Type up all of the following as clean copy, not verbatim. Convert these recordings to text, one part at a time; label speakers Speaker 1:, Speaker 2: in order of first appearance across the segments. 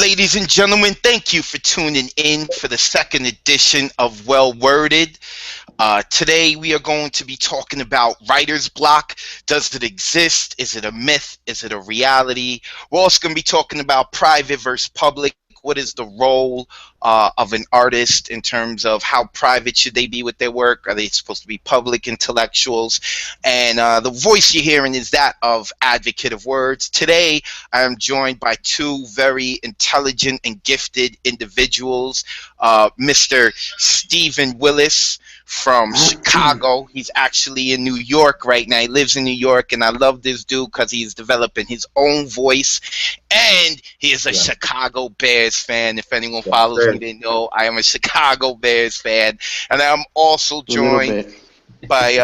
Speaker 1: Ladies and gentlemen, thank you for tuning in for the second edition of Well Worded. Today we are going to be talking about writer's block. Does it exist? Is it a myth? Is it a reality? We're also going to be talking about private versus public. What is the role of an artist in terms of how private should they be with their work? Are they supposed to be public intellectuals? And the voice you're hearing is that of Advocate of Words. Today, I am joined by two very intelligent and gifted individuals. Mr. Steven Willis from Chicago. He's actually in New York right now. He lives in New York, and I love this dude because he's developing his own voice, and he is a Chicago Bears fan. If anyone follows me, they know I am a Chicago Bears fan. And I'm also joined by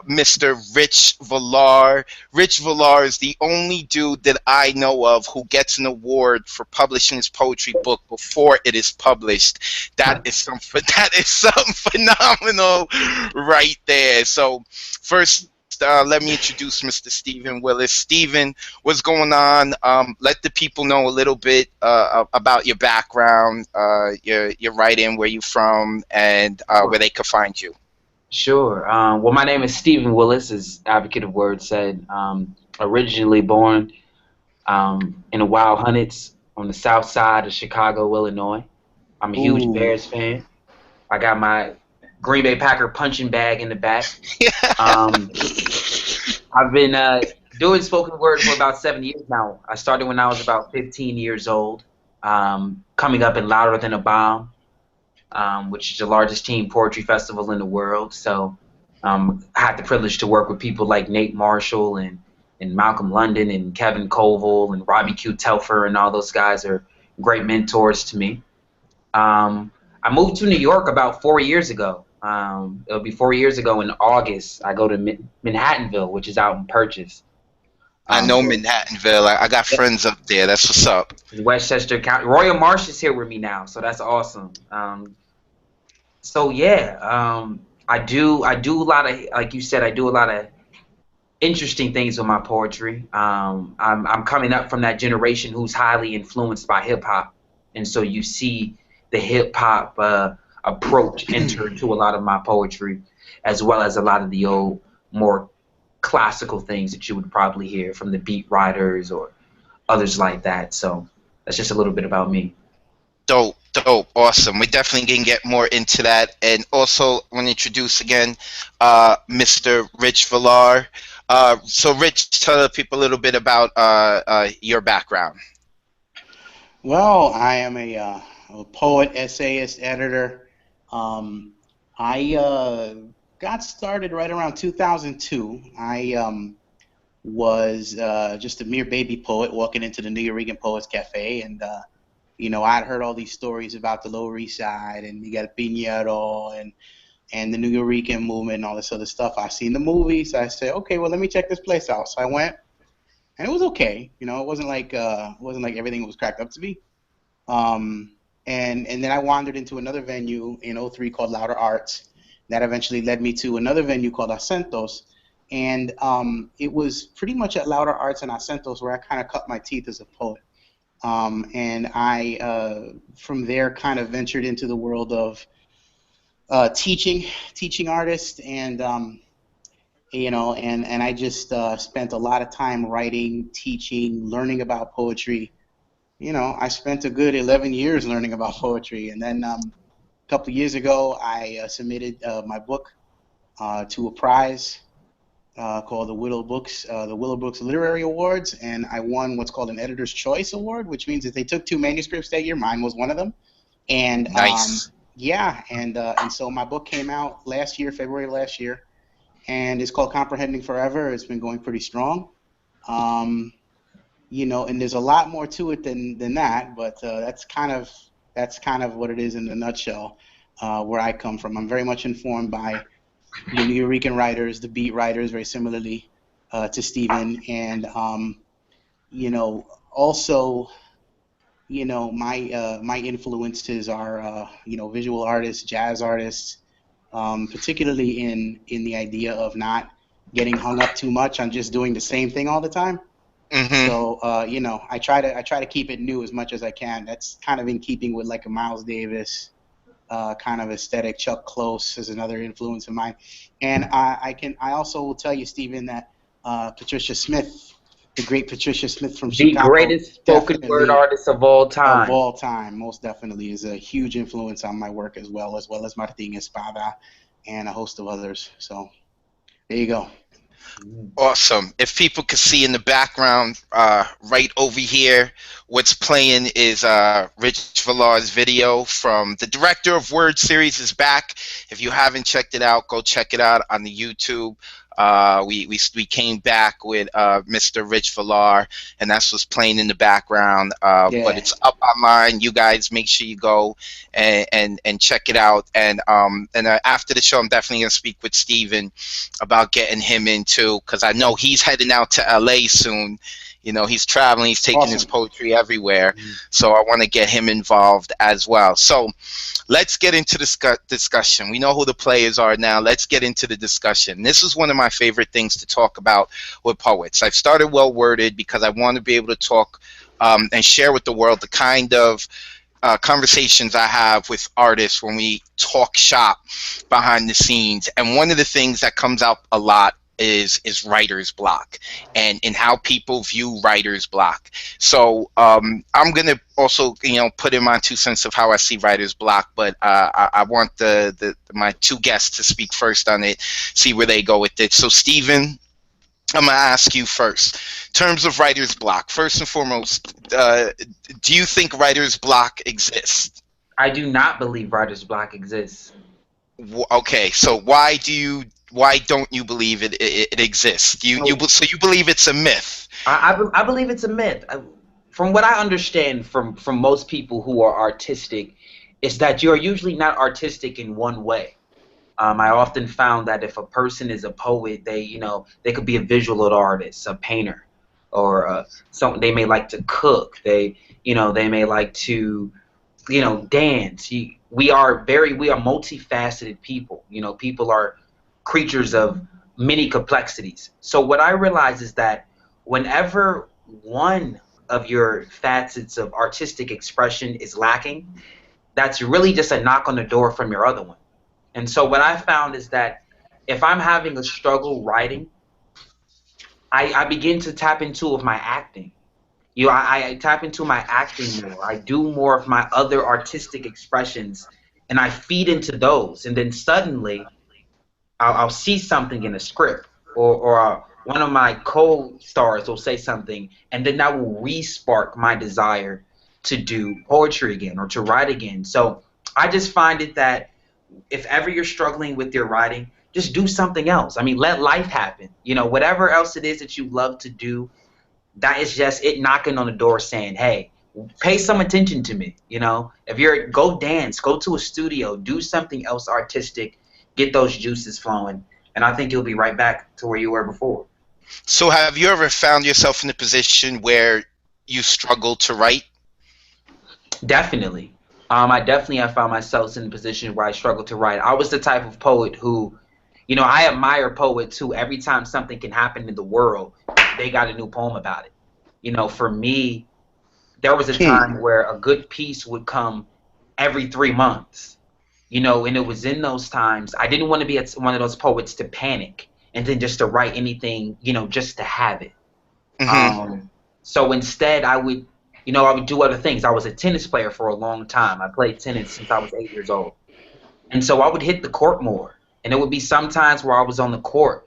Speaker 1: Mr. Rich Villar. Rich Villar is the only dude that I know of who gets an award for publishing his poetry book before it is published. That is something phenomenal right there. So first, let me introduce Mr. Steven Willis. Steven, what's going on? Let the people know a little bit about your background, your writing, where you're from, and where they can find you.
Speaker 2: Sure. Well, my name is Steven Willis, as Advocate of Words said. Originally born in the Wild Hunnets on the south side of Chicago, Illinois. I'm a huge Bears fan. I got my Green Bay Packer punching bag in the back. I've been doing spoken word for about 7 years now. I started when I was about 15 years old, coming up in Louder Than a Bomb, which is the largest teen poetry festival in the world. So I had the privilege to work with people like Nate Marshall and Malcolm London and Kevin Colville and Robbie Q. Telfer, and all those guys are great mentors to me. I moved to New York about 4 years ago. It'll be 4 years ago in August. I go to Manhattanville, which is out in Purchase.
Speaker 1: I know Manhattanville. I got friends up there. That's what's up.
Speaker 2: Westchester County. Royal Marsh is here with me now, so that's awesome. So yeah, I do a lot of, like you said, I do a lot of interesting things with my poetry. I'm coming up from that generation who's highly influenced by hip hop, and so you see the hip hop approach enter into a lot of my poetry, as well as a lot of the old, more classical things that you would probably hear from the beat writers or others like that. So that's just a little bit about me.
Speaker 1: Dope, awesome. We definitely can get more into that. And also, I want to introduce again Mr. Rich Villar. So Rich, tell the people a little bit about your background.
Speaker 3: Well, I am a poet, essayist, editor. I got started right around 2002. I was just a mere baby poet walking into the New York Poets Cafe, and I'd heard all these stories about the Lower East Side and Miguel Piñero and the New York movement and all this other stuff. I seen the movies. I said, okay, well, let me check this place out. So I went, and it was okay. It wasn't like everything was cracked up to be. And then I wandered into another venue in '03 called Louder Arts. That eventually led me to another venue called Acentos. And it was pretty much at Louder Arts and Acentos where I kind of cut my teeth as a poet. And I, from there, kind of ventured into the world of teaching artists, and and I just spent a lot of time writing, teaching, learning about poetry. I spent a good 11 years learning about poetry, and then a couple of years ago, I submitted my book to a prize called the Willow Books Literary Awards, and I won what's called an Editor's Choice Award, which means that they took 2 manuscripts that year. Mine was one of them, and
Speaker 1: nice.
Speaker 3: And so my book came out last year, February of last year, and it's called Comprehending Forever. It's been going pretty strong. And there's a lot more to it than that, but that's kind of what it is in a nutshell, where I come from. I'm very much informed by the New York writers, the beat writers, very similarly to Steven, and also, my influences are visual artists, jazz artists, particularly in the idea of not getting hung up too much on just doing the same thing all the time.
Speaker 1: Mm-hmm.
Speaker 3: So you know, I try to keep it new as much as I can. That's kind of in keeping with like a Miles Davis kind of aesthetic. Chuck Close is another influence of mine, and I also will tell you, Stephen, that Patricia Smith, the great Patricia Smith from
Speaker 2: The
Speaker 3: Chicago,
Speaker 2: greatest spoken word
Speaker 3: definitely
Speaker 2: artist of all
Speaker 3: of
Speaker 2: time.
Speaker 3: all time, most definitely is a huge influence on my work as well as Martin Espada and a host of others. So there you go.
Speaker 1: Awesome. If people could see in the background, right over here, what's playing is Rich Villar's video from the director of Word series is back. If you haven't checked it out, go check it out on the YouTube. We came back with Mr. Rich Villar, and that's what's playing in the background. But
Speaker 3: Yeah,
Speaker 1: it's up online. You guys make sure you go and check it out. And after the show, I'm definitely gonna speak with Steven about getting him into, because I know he's heading out to LA soon. You know, he's traveling, he's taking his
Speaker 3: awesome.
Speaker 1: poetry everywhere. So I want to get him involved as well. So let's get into the discussion. We know who the players are now. Let's get into the discussion. This is one of my favorite things to talk about with poets. I've started Well Worded because I want to be able to talk and share with the world the kind of conversations I have with artists when we talk shop behind the scenes. And one of the things that comes out a lot is writer's block, and how people view writer's block. So I'm gonna also, you know, put in my 2 cents of how I see writer's block, but I want my two guests to speak first on it, see where they go with it. So Steven, I'm gonna ask you first. In terms of writer's block, first and foremost, do you think writer's block exists?
Speaker 2: I do not believe writer's block exists.
Speaker 1: Okay, so why don't you believe it exists? So you believe it's a myth?
Speaker 2: I believe it's a myth. From what I understand from most people who are artistic, is that you're usually not artistic in one way. I often found that if a person is a poet, they could be a visual artist, a painter, or they may like to cook. They may like to, dance. We are multifaceted people. People are creatures of many complexities. So what I realize is that whenever one of your facets of artistic expression is lacking, that's really just a knock on the door from your other one. And so what I found is that if I'm having a struggle writing, I begin to tap into of my acting. I tap into my acting more. I do more of my other artistic expressions, and I feed into those. And then suddenly, I'll see something in a script, or one of my co-stars will say something, and then that will re-spark my desire to do poetry again or to write again. So I just find it that if ever you're struggling with your writing, just do something else. I mean, let life happen. Whatever else it is that you love to do, that is just it knocking on the door saying, hey, pay some attention to me. If go dance, go to a studio, do something else artistic, get those juices flowing, and I think you'll be right back to where you were before.
Speaker 1: So have you ever found yourself in a position where you struggle to write?
Speaker 2: Definitely. I definitely have found myself in a position where I struggle to write. I was the type of poet who, I admire poets who every time something can happen in the world, they got a new poem about it. For me, there was a time where a good piece would come every 3 months. And it was in those times I didn't want to be one of those poets to panic and then just to write anything, just to have it.
Speaker 1: Mm-hmm.
Speaker 2: So instead, I would do other things. I was a tennis player for a long time. I played tennis since I was 8 years old. And so I would hit the court more. And it would be sometimes where I was on the court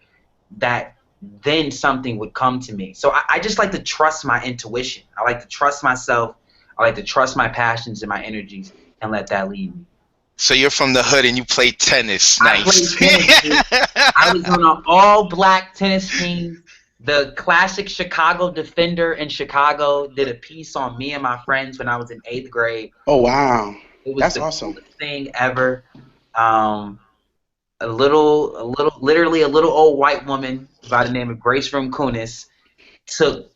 Speaker 2: that then something would come to me. So I just like to trust my intuition. I like to trust myself. I like to trust my passions and my energies and let that lead me.
Speaker 1: So you're from the hood and you play tennis. Nice.
Speaker 2: I played tennis, dude. I was on an all-black tennis team. The classic Chicago Defender in Chicago did a piece on me and my friends when I was in 8th grade.
Speaker 3: Oh wow,
Speaker 2: it was
Speaker 3: that's
Speaker 2: the
Speaker 3: awesome.
Speaker 2: coolest thing ever. Literally a little old white woman by the name of Grace from Kunis took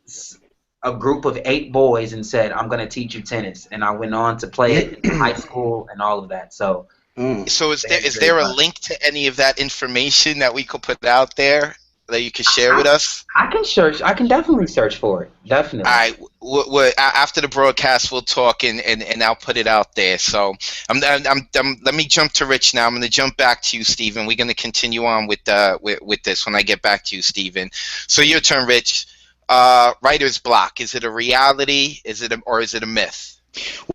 Speaker 2: a group of 8 boys and said, I'm going to teach you tennis. And I went on to play it in high school and all of that. So
Speaker 1: is there a link to any of that information that we could put out there? that you could share with us?
Speaker 2: I can search. I can definitely search for it.
Speaker 1: All
Speaker 2: Definitely.
Speaker 1: right, after the broadcast, we'll talk and I'll put it out there. So let me jump to Rich now. I'm going to jump back to you, Stephen. We're going to continue on with this when I get back to you, Stephen. So your turn, Rich. Writer's block. Is it a reality? Or is it a myth?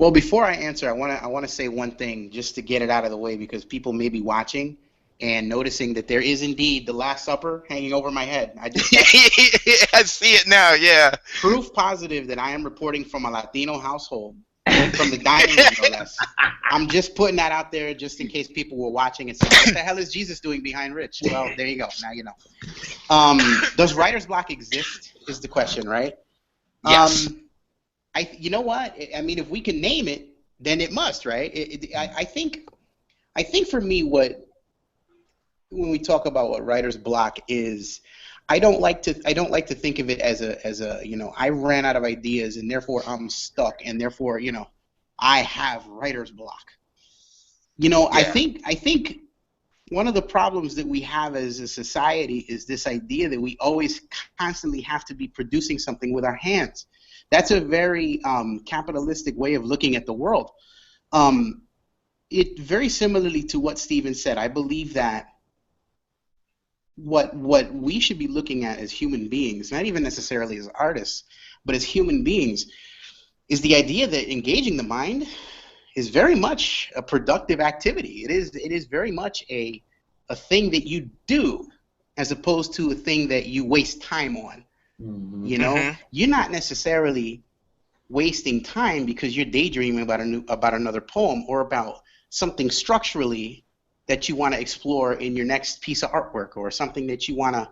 Speaker 3: Well, before I answer, I want to say one thing just to get it out of the way, because people may be watching and noticing that there is indeed the Last Supper hanging over my head. I
Speaker 1: see it now. Yeah.
Speaker 3: Proof positive that I am reporting from a Latino household, from the dining room, no less. I'm just putting that out there just in case people were watching and saying, "What the hell is Jesus doing behind Rich?" Well, there you go. Now you know. Does writer's block exist? Is the question, right?
Speaker 1: Yes.
Speaker 3: You know what? I mean, if we can name it, then it must, right? I think for me, when we talk about what writer's block is, I don't like to think of it as a I ran out of ideas and therefore I'm stuck and therefore I have writer's block. Yeah. I think one of the problems that we have as a society is this idea that we always constantly have to be producing something with our hands. That's a very capitalistic way of looking at the world. It very similarly to what Steven said. I believe that what we should be looking at as human beings, not even necessarily as artists, but as human beings, is the idea that engaging the mind is very much a productive activity. It is very much a thing that you do as opposed to a thing that you waste time on. Mm-hmm. You're not necessarily wasting time because you're daydreaming about another poem or about something structurally that you want to explore in your next piece of artwork, or something that you want to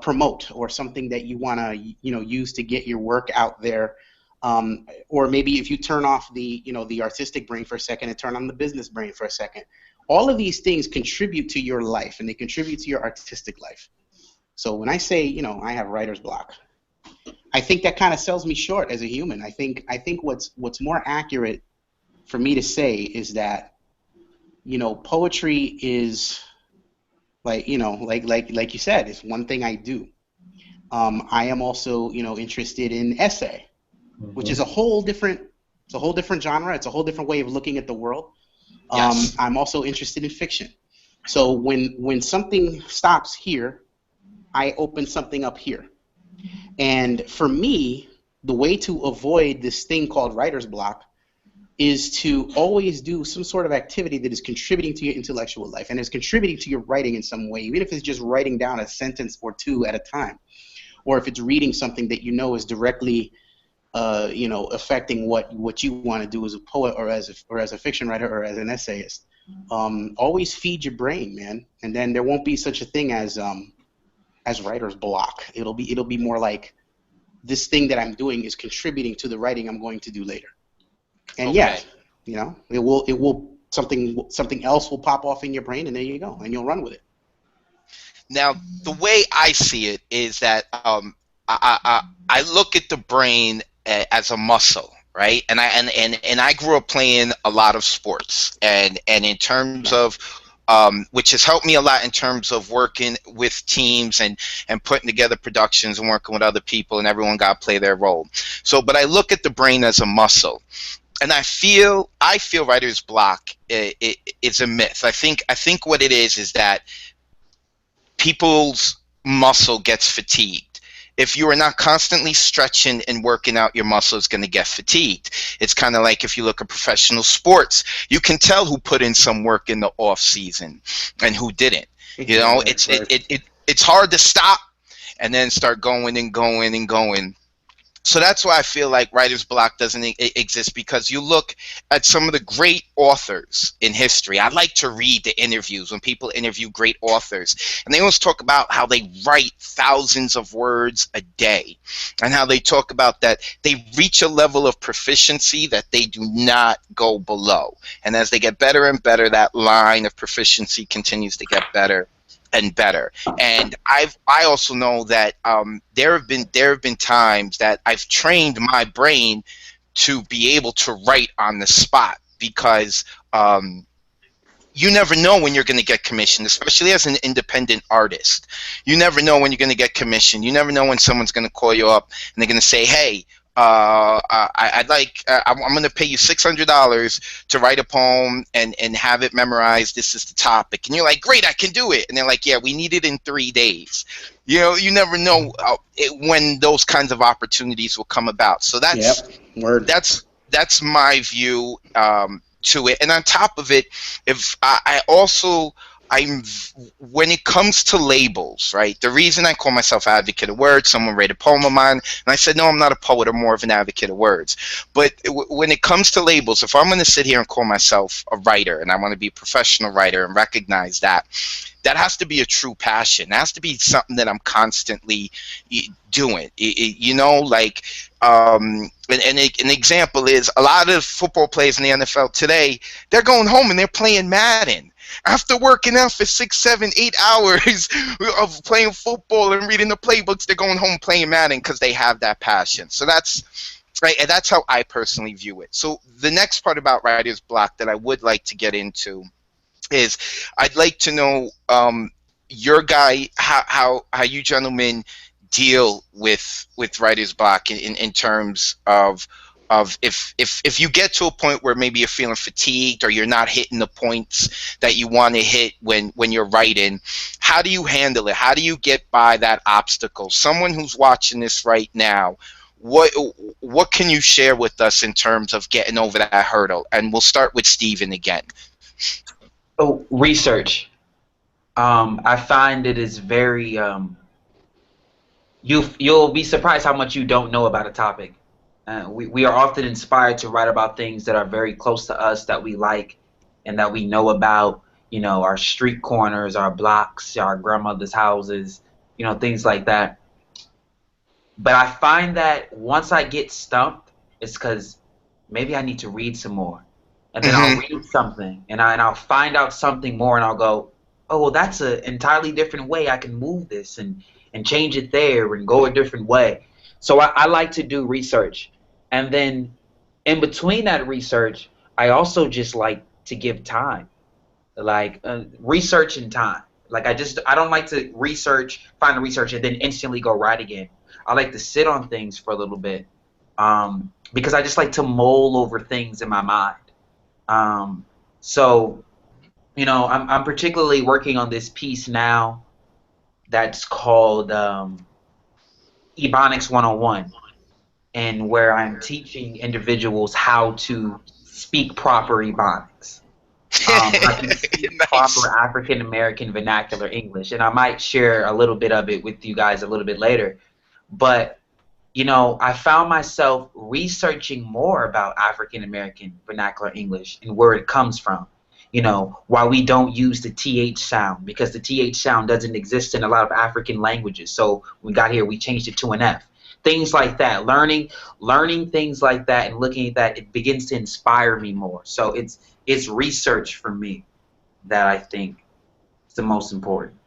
Speaker 3: promote, or something that you want to use to get your work out there. Or maybe if you turn off the artistic brain for a second and turn on the business brain for a second, all of these things contribute to your life and they contribute to your artistic life. So when I say, I have writer's block, I think that kind of sells me short as a human. I think what's more accurate for me to say is that, poetry is like you said, it's one thing I do. I am also, interested in essay, which is a whole different genre. It's a whole different way of looking at the world.
Speaker 1: Yes.
Speaker 3: I'm also interested in fiction. So when something stops here, I open something up here. And for me, the way to avoid this thing called writer's block is to always do some sort of activity that is contributing to your intellectual life and is contributing to your writing in some way, even if it's just writing down a sentence or two at a time, or if it's reading something that is directly affecting what you want to do as a poet or as a fiction writer or as an essayist. Always feed your brain, man, and then there won't be such a thing as writer's block. It'll be more like, this thing that I'm doing is contributing to the writing I'm going to do later. And
Speaker 1: okay.
Speaker 3: It will something else will pop off in your brain, and there you go, and you'll run with it.
Speaker 1: Now, the way I see it is that I look at the brain as a muscle, right? And I grew up playing a lot of sports, and in terms of which has helped me a lot in terms of working with teams and putting together productions and working with other people, and everyone got to play their role. So, but I look at the brain as a muscle, and I feel writer's block is a myth. I think what it is that people's muscle gets fatigued. If you are not constantly stretching and working out, your muscle is going to get fatigued. It's kind of like if you look at professional sports, you can tell who put in some work in the off season and who didn't. It's hard to stop and then start going and going and going. So that's why I feel like writer's block doesn't exist, because you look at some of the great authors in history. I like to read the interviews when people interview great authors, and they always talk about how they write thousands of words a day, and how they talk about that they reach a level of proficiency that they do not go below. And as they get better and better, that line of proficiency continues to get better and better. And I also know that there have been times that I've trained my brain to be able to write on the spot, because you never know when you're going to get commissioned, especially as an independent artist. You never know when you're going to get commissioned. You never know when someone's going to call you up and they're going to say, hey, I'm going to pay you $600 to write a poem and have it memorized. This is the topic. And you're like, great, I can do it. And they're like, yeah, we need it in 3 days. You know, you never know when those kinds of opportunities will come about. So that's my view to it. And on top of it, if when it comes to labels, right? The reason I call myself advocate of words, someone read a poem of mine, and I said, no, I'm not a poet. I'm more of an advocate of words. But when it comes to labels, if I'm going to sit here and call myself a writer, and I want to be a professional writer and recognize that, that has to be a true passion. It has to be something that I'm constantly doing. You know, like an example is a lot of football players in the NFL today, they're going home and they're playing Madden. After working out for 6, 7, 8 hours of playing football and reading the playbooks, they're going home playing Madden because they have that passion. So that's right, and that's how I personally view it. So the next part about writer's block that I would like to get into is I'd like to know your guy how you gentlemen deal with writer's block in terms of if you get to a point where maybe you're feeling fatigued or you're not hitting the points that you want to hit when you're writing, how do you handle it? How do you get by that obstacle? Someone who's watching this right now, what can you share with us in terms of getting over that hurdle? And we'll start with Steven again.
Speaker 2: Oh, research. I find it is very you'll be surprised how much you don't know about a topic. We are often inspired to write about things that are very close to us, that we like and that we know about, you know, our street corners, our blocks, our grandmother's houses, you know, things like that. But I find that once I get stumped, it's because maybe I need to read some more. And then I'll read something and I'll find out something more and I'll go, oh, well, that's an entirely different way I can move this and change it there and go a different way. So I like to do research. And then in between that research, I also just like to give time, like research and time. Like I don't like to find the research and then instantly go write again. I like to sit on things for a little bit because I just like to mull over things in my mind. So, you know, I'm particularly working on this piece now that's called Ebonics 101. And where I'm teaching individuals how to speak proper Ebonics, how to speak
Speaker 1: Nice.
Speaker 2: proper African American vernacular English, and I might share a little bit of it with you guys a little bit later. But you know, I found myself researching more about African American vernacular English and where it comes from. You know, why we don't use the TH sound, because the TH sound doesn't exist in a lot of African languages. So when we got here, we changed it to an F. Things like that, learning things like that and looking at that, it begins to inspire me more. So it's research for me that I think is the most important.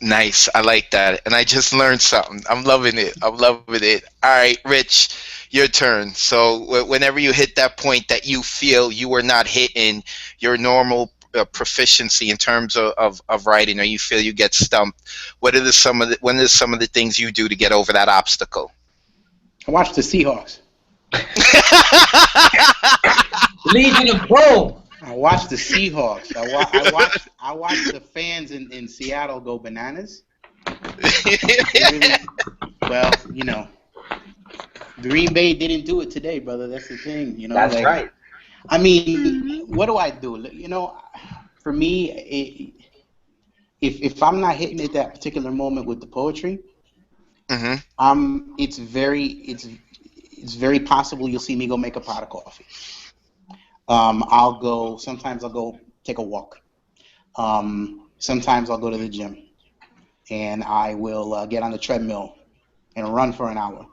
Speaker 1: Nice. I like that. And I just learned something. I'm loving it. I'm loving it. All right, Rich, your turn. So whenever you hit that point that you feel you are not hitting your normal proficiency in terms of writing, or you feel you get stumped, what are some of the things you do to get over that obstacle?
Speaker 3: I watched the Seahawks.
Speaker 2: Legion of Boom.
Speaker 3: I watched the Seahawks. I watched the fans in Seattle go bananas. Well, you know, Green Bay didn't do it today, brother. That's the thing. You know,
Speaker 2: That's right.
Speaker 3: I mean, what do I do? You know, for me, if I'm not hitting it that particular moment with the poetry, it's very possible you'll see me go make a pot of coffee. Sometimes I'll go take a walk. Sometimes I'll go to the gym and I will get on the treadmill and run for an hour.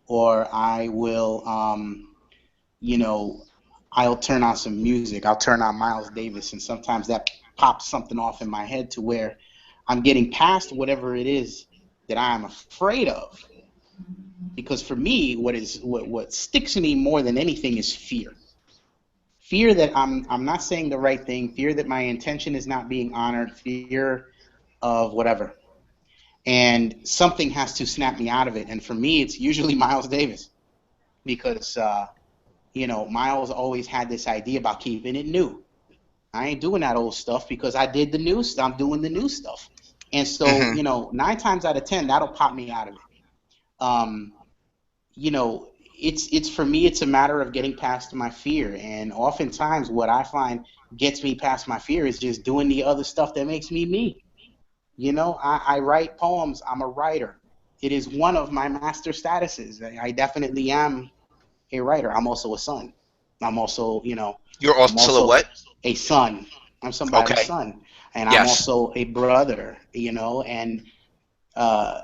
Speaker 3: Or I will, you know, I'll turn on some music. I'll turn on Miles Davis, and sometimes that pops something off in my head to where I'm getting past whatever it is that I'm afraid of. Because for me, what sticks me more than anything is fear. fear that I'm not saying the right thing, fear that my intention is not being honored, fear of whatever. And something has to snap me out of it. And for me, it's usually Miles Davis, because Miles always had this idea about keeping it new. I ain't doing that old stuff because I did the new stuff. I'm doing the new stuff. And so,
Speaker 1: Hmm.
Speaker 3: 9 times out of 10, that'll pop me out of it. Um, it's for me, it's a matter of getting past my fear. And oftentimes what I find gets me past my fear is just doing the other stuff that makes me me. I write poems. I'm a writer. It is one of my master statuses. I definitely am a writer. I'm also a son. I'm also,
Speaker 1: You're
Speaker 3: I'm
Speaker 1: also a
Speaker 3: also
Speaker 1: what?
Speaker 3: a son. I'm somebody's
Speaker 1: Okay.
Speaker 3: son. And I'm
Speaker 1: Yes.
Speaker 3: also a brother, and uh,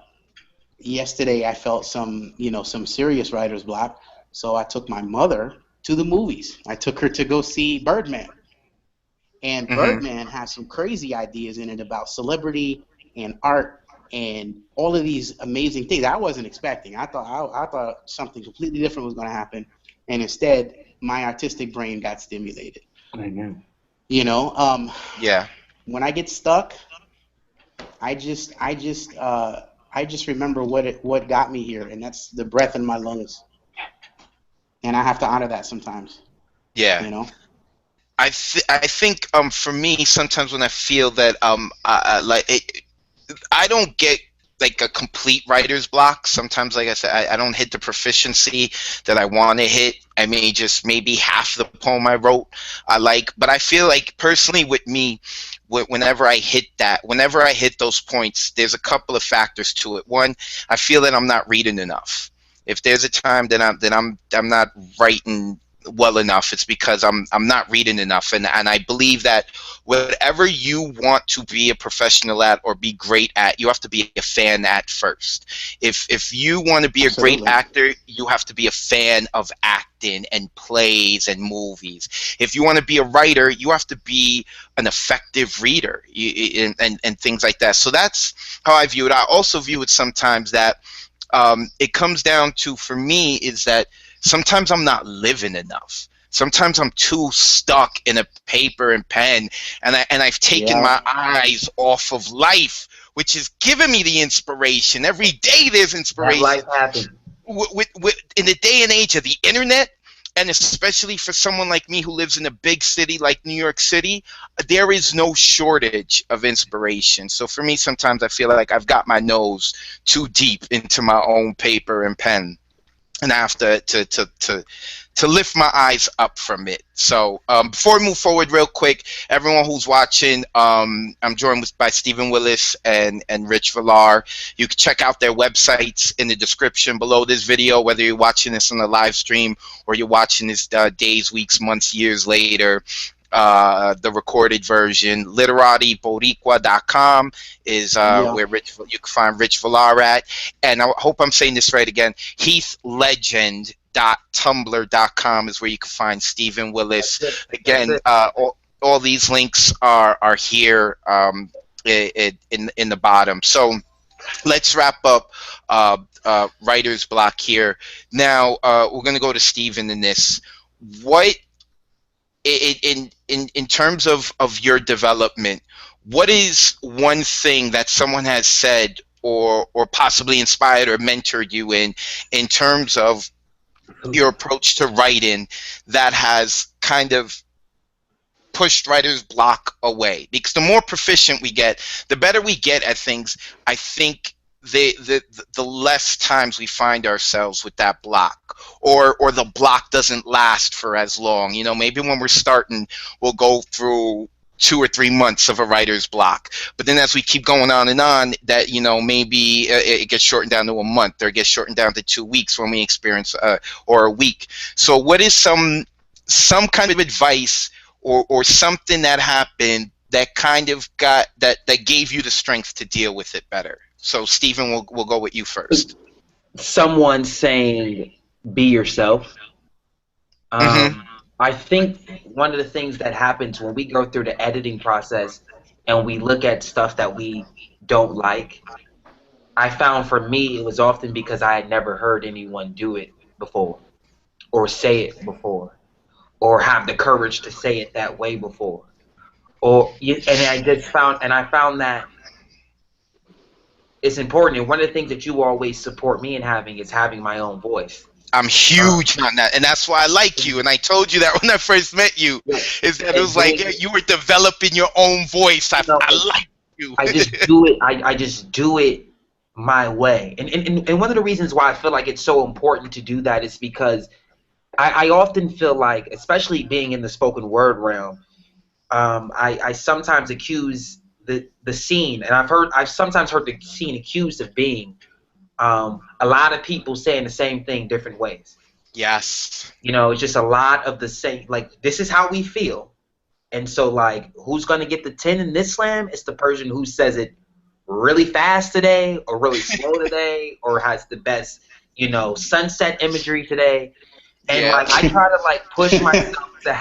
Speaker 3: yesterday I felt some serious writer's block. So I took my mother to the movies. I took her to go see Birdman. And
Speaker 1: Hmm.
Speaker 3: Birdman has some crazy ideas in it about celebrity and art and all of these amazing things I wasn't expecting. I thought something completely different was going to happen, and instead my artistic brain got stimulated.
Speaker 2: I know.
Speaker 3: You know, um,
Speaker 1: Yeah.
Speaker 3: when I get stuck, I just remember what got me here, and that's the breath in my lungs, and I have to honor that sometimes.
Speaker 1: Yeah.
Speaker 3: You know.
Speaker 1: I think for me sometimes when I feel that like I don't get like a complete writer's block. Sometimes, like I said, I don't hit the proficiency that I want to hit. I may just maybe half the poem I wrote I like, but I feel like personally with me, whenever I hit those points, there's a couple of factors to it. One, I feel that I'm not reading enough. If there's a time that I'm not writing well enough, it's because I'm not reading enough, and I believe that whatever you want to be a professional at or be great at, you have to be a fan at first. If you want to be a great
Speaker 3: Absolutely.
Speaker 1: actor, you have to be a fan of acting and plays and movies. If you want to be a writer, you have to be an effective reader, and things like that. So that's how I view it. I also view it sometimes that it comes down to, for me, is that sometimes I'm not living enough. Sometimes I'm too stuck in a paper and pen, and I've taken
Speaker 3: Yeah.
Speaker 1: my eyes off of life, which is giving me the inspiration. Every day there's
Speaker 2: That
Speaker 1: inspiration.
Speaker 2: life happened.
Speaker 1: In the day and age of the internet, and especially for someone like me who lives in a big city like New York City, there is no shortage of inspiration. So for me, sometimes I feel like I've got my nose too deep into my own paper and pen, and I have to lift my eyes up from it. So before we move forward, real quick, everyone who's watching, I'm joined by Steven Willis and Rich Villar. You can check out their websites in the description below this video, whether you're watching this on the live stream or you're watching this days, weeks, months, years later. The recorded version. LiteraryBoricua.com is
Speaker 3: Yeah.
Speaker 1: where you can find Rich Villar at. And I hope I'm saying this right again. HeathLegend.tumblr.com is where you can find Steven
Speaker 2: That's
Speaker 1: Willis.
Speaker 2: it. That's
Speaker 1: Again,
Speaker 2: it.
Speaker 1: all these links are here in the bottom. So let's wrap up writer's block here. Now we're going to go to Steven in this. What in terms of your development, what is one thing that someone has said or possibly inspired or mentored you in terms of your approach to writing that has kind of pushed writer's block away? Because the more proficient we get, the better we get at things. I think the less times we find ourselves with that block, or the block doesn't last for as long. Maybe when we're starting, we'll go through 2 or 3 months of a writer's block, but then as we keep going on, that maybe it gets shortened down to a month, or it gets shortened down to 2 weeks when we experience or a week. So what is some kind of advice or something that happened that kind of that gave you the strength to deal with it better? So Stephen, we'll go with you first.
Speaker 2: Someone saying, "Be yourself."
Speaker 1: Mm-hmm.
Speaker 2: I think one of the things that happens when we go through the editing process and we look at stuff that we don't like, I found for me it was often because I had never heard anyone do it before or say it before, or have the courage to say it that way before. And I found that it's important. And one of the things that you always support me in having is having my own voice.
Speaker 1: I'm huge on that, and that's why I like you. And I told you that when I first met you, is that it was like you were developing your own voice. I like you.
Speaker 2: I just do it. I just do it my way. And one of the reasons why I feel like it's so important to do that is because I often feel like, especially being in the spoken word realm, I sometimes accuse the scene, and I've sometimes heard the scene accused of being a lot of people saying the same thing different ways.
Speaker 1: Yes.
Speaker 2: It's just a lot of the same. Like, this is how we feel, and so like, who's gonna get the 10 in this slam? It's the person who says it really fast today, or really slow today, or has the best sunset imagery today. And like, I try to like push myself to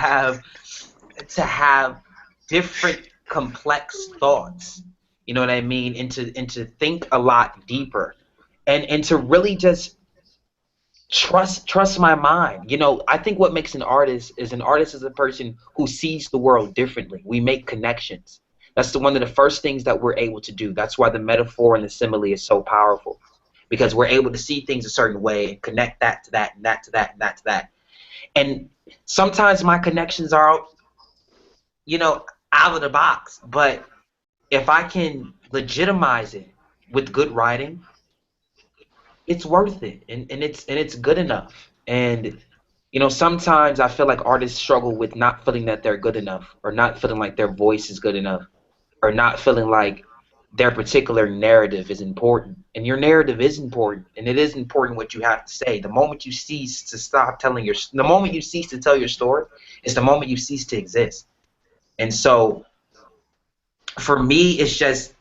Speaker 2: have different complex thoughts. You know what I mean? And to think a lot deeper, and to really just trust my mind. I think what makes an artist is a person who sees the world differently. We make connections. That's one of the first things that we're able to do. That's why the metaphor and the simile is so powerful, because we're able to see things a certain way and connect that to that and that to that and that to that. And sometimes my connections are, out of the box. But if I can legitimize it with good writing, it's worth it, and it's good enough. And sometimes I feel like artists struggle with not feeling that they're good enough, or not feeling like their voice is good enough, or not feeling like their particular narrative is important. And your narrative is important, and it is important what you have to say. The moment you cease to the moment you cease to tell your story, is the moment you cease to exist. And so, for me, it's just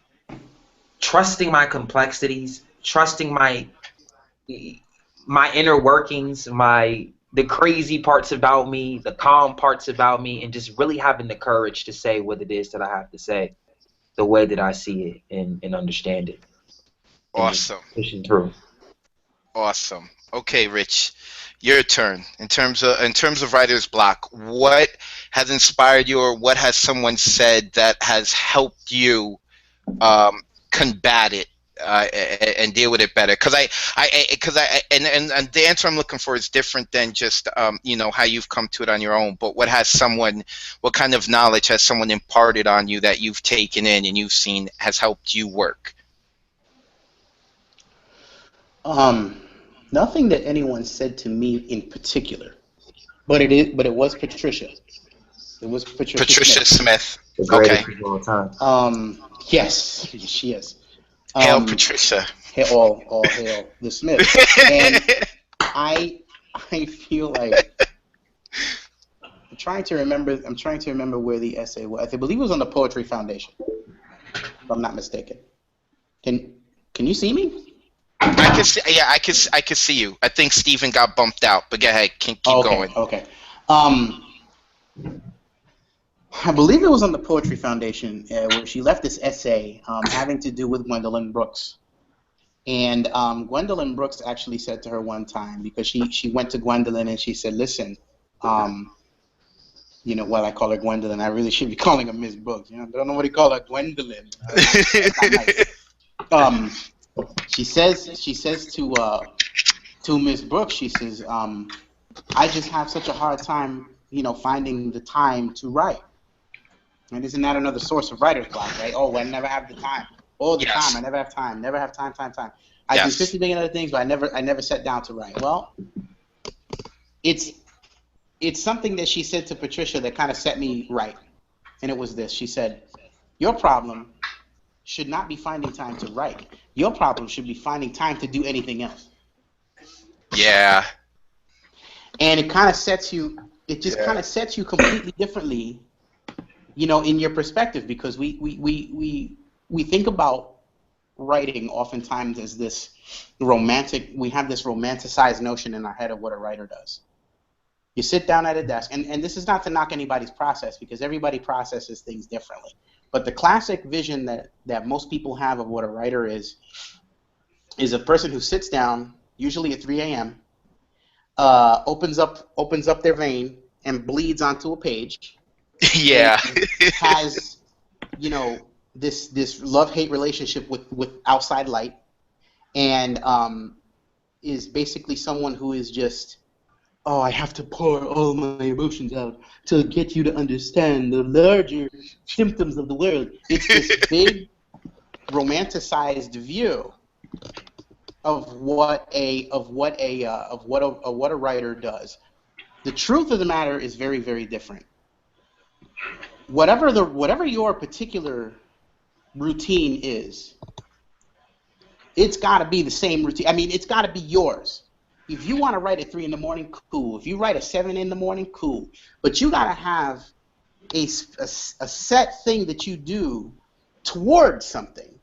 Speaker 2: trusting my complexities, trusting my inner workings, the crazy parts about me, the calm parts about me, and just really having the courage to say what it is that I have to say, the way that I see it and understand it.
Speaker 1: Awesome.
Speaker 2: Pushing through.
Speaker 1: Awesome. Okay, Rich, your turn. In terms of writer's block, what has inspired you, or what has someone said that has helped you combat it and deal with it better? Because and the answer I'm looking for is different than just how you've come to it on your own. But what kind of knowledge has someone imparted on you that you've taken in and you've seen has helped you work?
Speaker 3: Nothing that anyone said to me in particular, but it was Patricia. It was Patricia
Speaker 1: Smith.
Speaker 2: The greatest of all time.
Speaker 3: Yes, she is.
Speaker 1: Hail Patricia.
Speaker 3: All hail the Smith. And I feel like I'm trying to remember where the essay was. I believe it was on the Poetry Foundation, if I'm not mistaken. Can you see me?
Speaker 1: I can see. Yeah, I can see you. I think Steven got bumped out, but go ahead. Keep going.
Speaker 3: Okay. I believe it was on the Poetry Foundation where she left this essay having to do with Gwendolyn Brooks. And Gwendolyn Brooks actually said to her one time, because she went to Gwendolyn and she said, listen, I call her Gwendolyn. I really should be calling her Miss Brooks. I don't know what you call her, Gwendolyn. She says to Miss Brooks, she says, I just have such a hard time, finding the time to write. And isn't that another source of writer's block, right? Oh, I never have the time. All the time, I never have time. Never have time. I do 50 million other things, but I never sat down to write. Well, it's something that she said to Patricia that kind of set me right. And it was this. She said, your problem should not be finding time to write. Your problem should be finding time to do anything else.
Speaker 1: Yeah.
Speaker 3: And it kind of sets you, kind of sets you completely differently, in your perspective, because we think about writing oftentimes as this we have this romanticized notion in our head of what a writer does. You sit down at a desk, and this is not to knock anybody's process, because everybody processes things differently. But the classic vision that most people have of what a writer is a person who sits down, usually at 3 a.m., opens up their vein, and bleeds onto a page.
Speaker 1: Yeah.
Speaker 3: And has, this love-hate relationship with outside light, and is basically someone who is just, oh, I have to pour all my emotions out to get you to understand the larger symptoms of the world. It's this big romanticized view of what a writer does. The truth of the matter is very, very different. Whatever your particular routine is, it's got to be the same routine. I mean, it's got to be yours. If you want to write at 3 in the morning, cool. If you write at 7 in the morning, cool. But you got to have a set thing that you do towards something,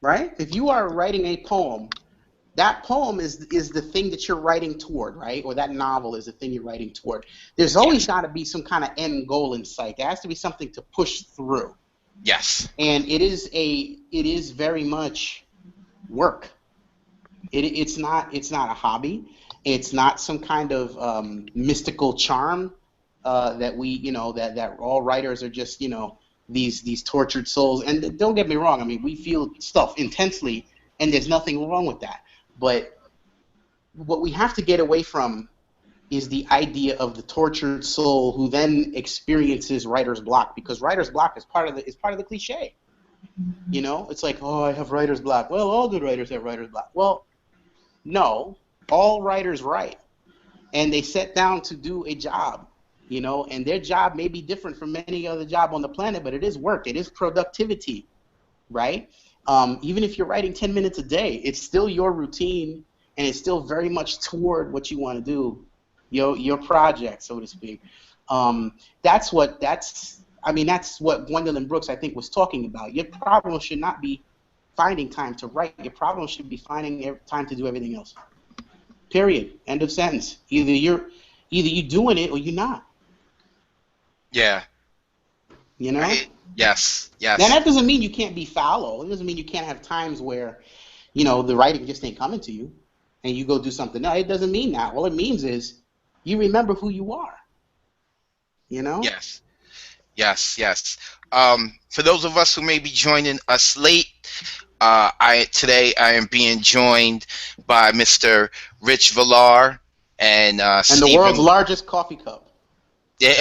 Speaker 3: right? If you are writing a poem, that poem is the thing that you're writing toward, right? Or that novel is the thing you're writing toward. There's always got to be some kind of end goal in sight. There has to be something to push through.
Speaker 1: Yes.
Speaker 3: And it is very much work. It's not a hobby. It's not some kind of mystical charm that that all writers are just these tortured souls. And don't get me wrong. I mean, we feel stuff intensely, and there's nothing wrong with that. But what we have to get away from is the idea of the tortured soul who then experiences writer's block, because writer's block is part of the cliche. It's like, oh, I have writer's block. Well, all good writers have writer's block. Well, no, all writers write, and they sit down to do a job, and their job may be different from any other job on the planet, but it is work, it is productivity, right? Even if you're writing 10 minutes a day, it's still your routine, and it's still very much toward what you want to do, your project, so to speak. That's what Gwendolyn Brooks, I think, was talking about. Your problem should not be finding time to write. Your problem should be finding time to do everything else. Period. End of sentence. Either you're doing it or you're not.
Speaker 1: Yeah. Yes.
Speaker 3: Now that doesn't mean you can't be fallow. It doesn't mean you can't have times where, the writing just ain't coming to you, and you go do something. No, it doesn't mean that. All it means is you remember who you are.
Speaker 1: Yes. For those of us who may be joining us late, today I am being joined by Mr. Rich Villar and
Speaker 3: the world's largest coffee cup.
Speaker 1: Yeah,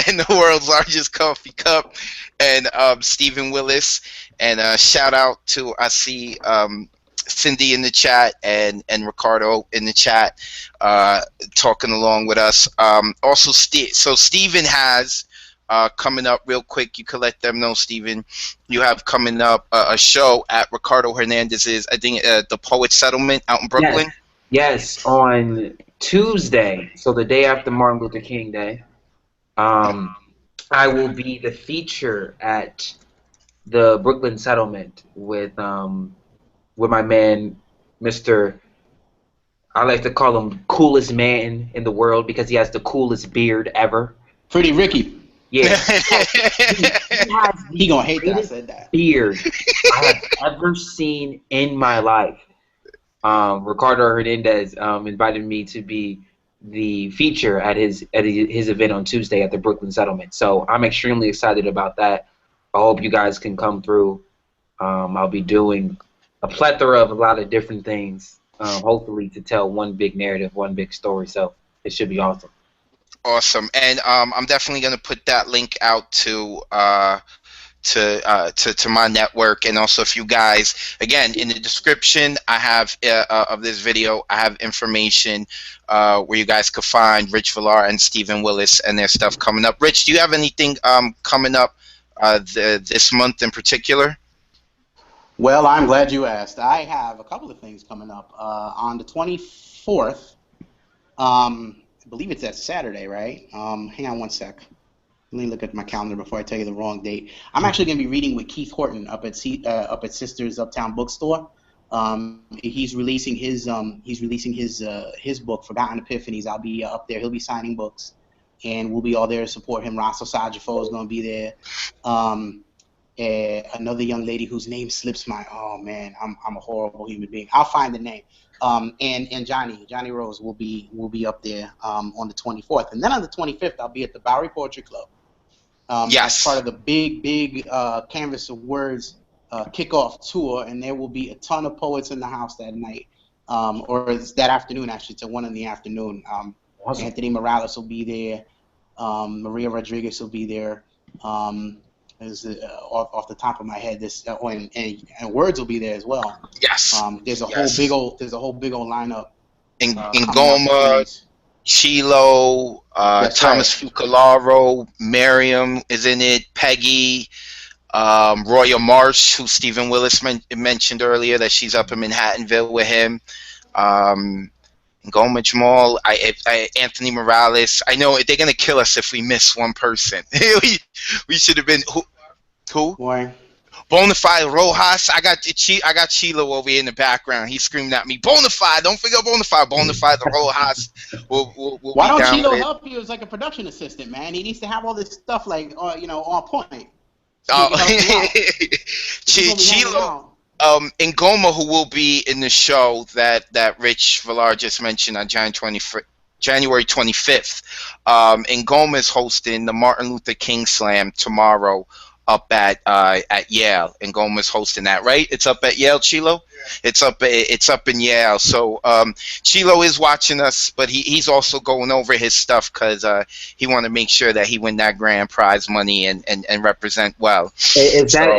Speaker 1: and the world's largest coffee cup, and Steven Willis, and shout out to, I see Cindy in the chat and Ricardo in the chat talking along with us. Also, so Steven has coming up real quick. You could let them know, Steven. You have coming up a show at Ricardo Hernandez's, I think, the Poet Settlement out in Brooklyn.
Speaker 2: Yes, on Tuesday, so the day after Martin Luther King Day. I will be the feature at the Brooklyn Settlement with my man, Mr. I like to call him coolest man in the world because he has the coolest beard ever.
Speaker 3: Pretty Ricky.
Speaker 2: Yeah.
Speaker 3: He gonna hate that I said that.
Speaker 2: Beard I have ever seen in my life. Ricardo Hernandez invited me to be the feature at his event on Tuesday at the Brooklyn Settlement. So I'm extremely excited about that. I hope you guys can come through. I'll be doing a plethora of a lot of different things, hopefully to tell one big narrative, one big story. So it should be awesome.
Speaker 1: Awesome. And I'm definitely going to put that link out to my network, and also if you guys, again, in the description I have of this video, I have information where you guys could find Rich Villar and Steven Willis and their stuff coming up. Rich, do you have anything coming up this month in particular?
Speaker 3: Well, I'm glad you asked. I have a couple of things coming up on the 24th. I believe it's that Saturday, right? Hang on one sec. Let me look at my calendar before I tell you the wrong date. I'm actually going to be reading with Keith Horton up at Sisters Uptown Bookstore. He's releasing his book, Forgotten Epiphanies. I'll be up there. He'll be signing books, and we'll be all there to support him. Ross Osajifo is going to be there, another young lady whose name slips my, oh man, I'm a horrible human being. I'll find the name. And Johnny Rose will be up there on the 24th, and then on the 25th I'll be at the Bowery Poetry Club. As part
Speaker 1: Yes.
Speaker 3: of the big Canvas of Words kickoff tour, and there will be a ton of poets in the house that night, or it's that afternoon actually, to 1 in the afternoon.
Speaker 2: Awesome.
Speaker 3: Anthony Morales will be there. Maria Rodriguez will be there. Off the top of my head, and Wordz will be there as well.
Speaker 1: Yes.
Speaker 3: There's a
Speaker 1: Yes.
Speaker 3: whole big old lineup
Speaker 1: In
Speaker 3: coming out
Speaker 1: Ngoma,
Speaker 3: the series.
Speaker 1: Chilo,
Speaker 3: That's
Speaker 1: Thomas
Speaker 3: right.
Speaker 1: Fucalaro, Miriam is in it, Peggy, Roya Marsh, who Steven Willis mentioned earlier, that she's up in Manhattanville with him. Ngoma Jamal, Anthony Morales. I know they're gonna kill us if we miss one person. we should have been who?
Speaker 3: Boy.
Speaker 1: Bonafide Rojas. I got Chilo over here in the background. He's screaming at me, Bonafide. Don't forget Bonafide. Bonafide Rojas. We'll
Speaker 3: Why
Speaker 1: be
Speaker 3: don't
Speaker 1: down
Speaker 3: Chilo
Speaker 1: with it.
Speaker 3: help you as like a production assistant, man? He needs to have all this stuff like on point. So
Speaker 1: Oh,
Speaker 3: he can help you out. He's gonna be hanging
Speaker 1: Chilo.
Speaker 3: out.
Speaker 1: Ngoma, who will be in the show that Rich Villar just mentioned on January 25th. Ngoma is hosting the Martin Luther King Slam tomorrow up at Yale. Ngoma is hosting that, right? It's up at Yale, Chilo? Yeah. It's up in Yale. So Chilo is watching us, but he's also going over his stuff because he want to make sure that he win that grand prize money and represent well.
Speaker 2: Is that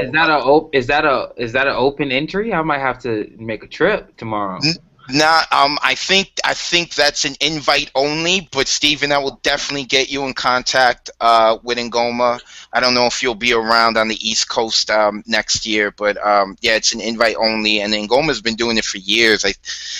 Speaker 2: an open entry? I might have to make a trip tomorrow.
Speaker 1: Nah, I think that's an invite only, but Steven, I will definitely get you in contact with Ngoma. I don't know if you'll be around on the East Coast next year, but yeah, it's an invite only, and Ngoma's been doing it for years.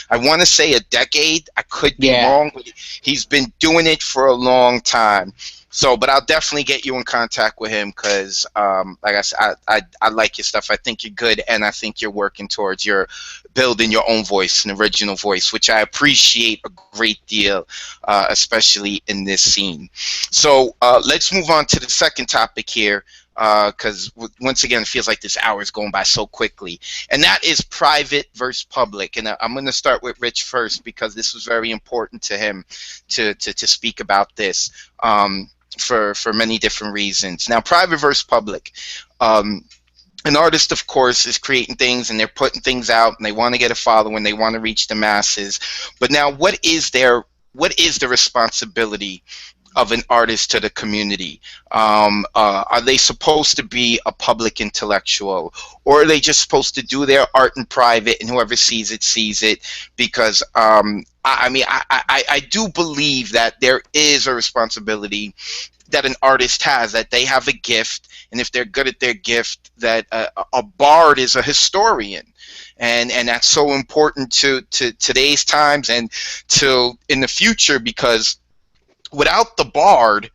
Speaker 1: I want to say a decade. I could be wrong, but he's been doing it for a long time. So, but I'll definitely get you in contact with him because, like I said, I like your stuff. I think you're good, and I think you're working towards your building your own voice, an original voice, which I appreciate a great deal, especially in this scene. So let's move on to the second topic here, because once again, it feels like this hour is going by so quickly, and that is private versus public. And I'm going to start with Rich first because this was very important to him to speak about this. For many different reasons. Now, private versus public. An artist, of course, is creating things and they're putting things out and they want to get a following, they want to reach the masses. But now, what is the responsibility of an artist to the community? Are they supposed to be a public intellectual, or are they just supposed to do their art in private and whoever sees it sees it? Because I do believe that there is a responsibility that an artist has, that they have a gift, and if they're good at their gift, that a bard is a historian. And that's so important to today's times and to in the future, because without the bard,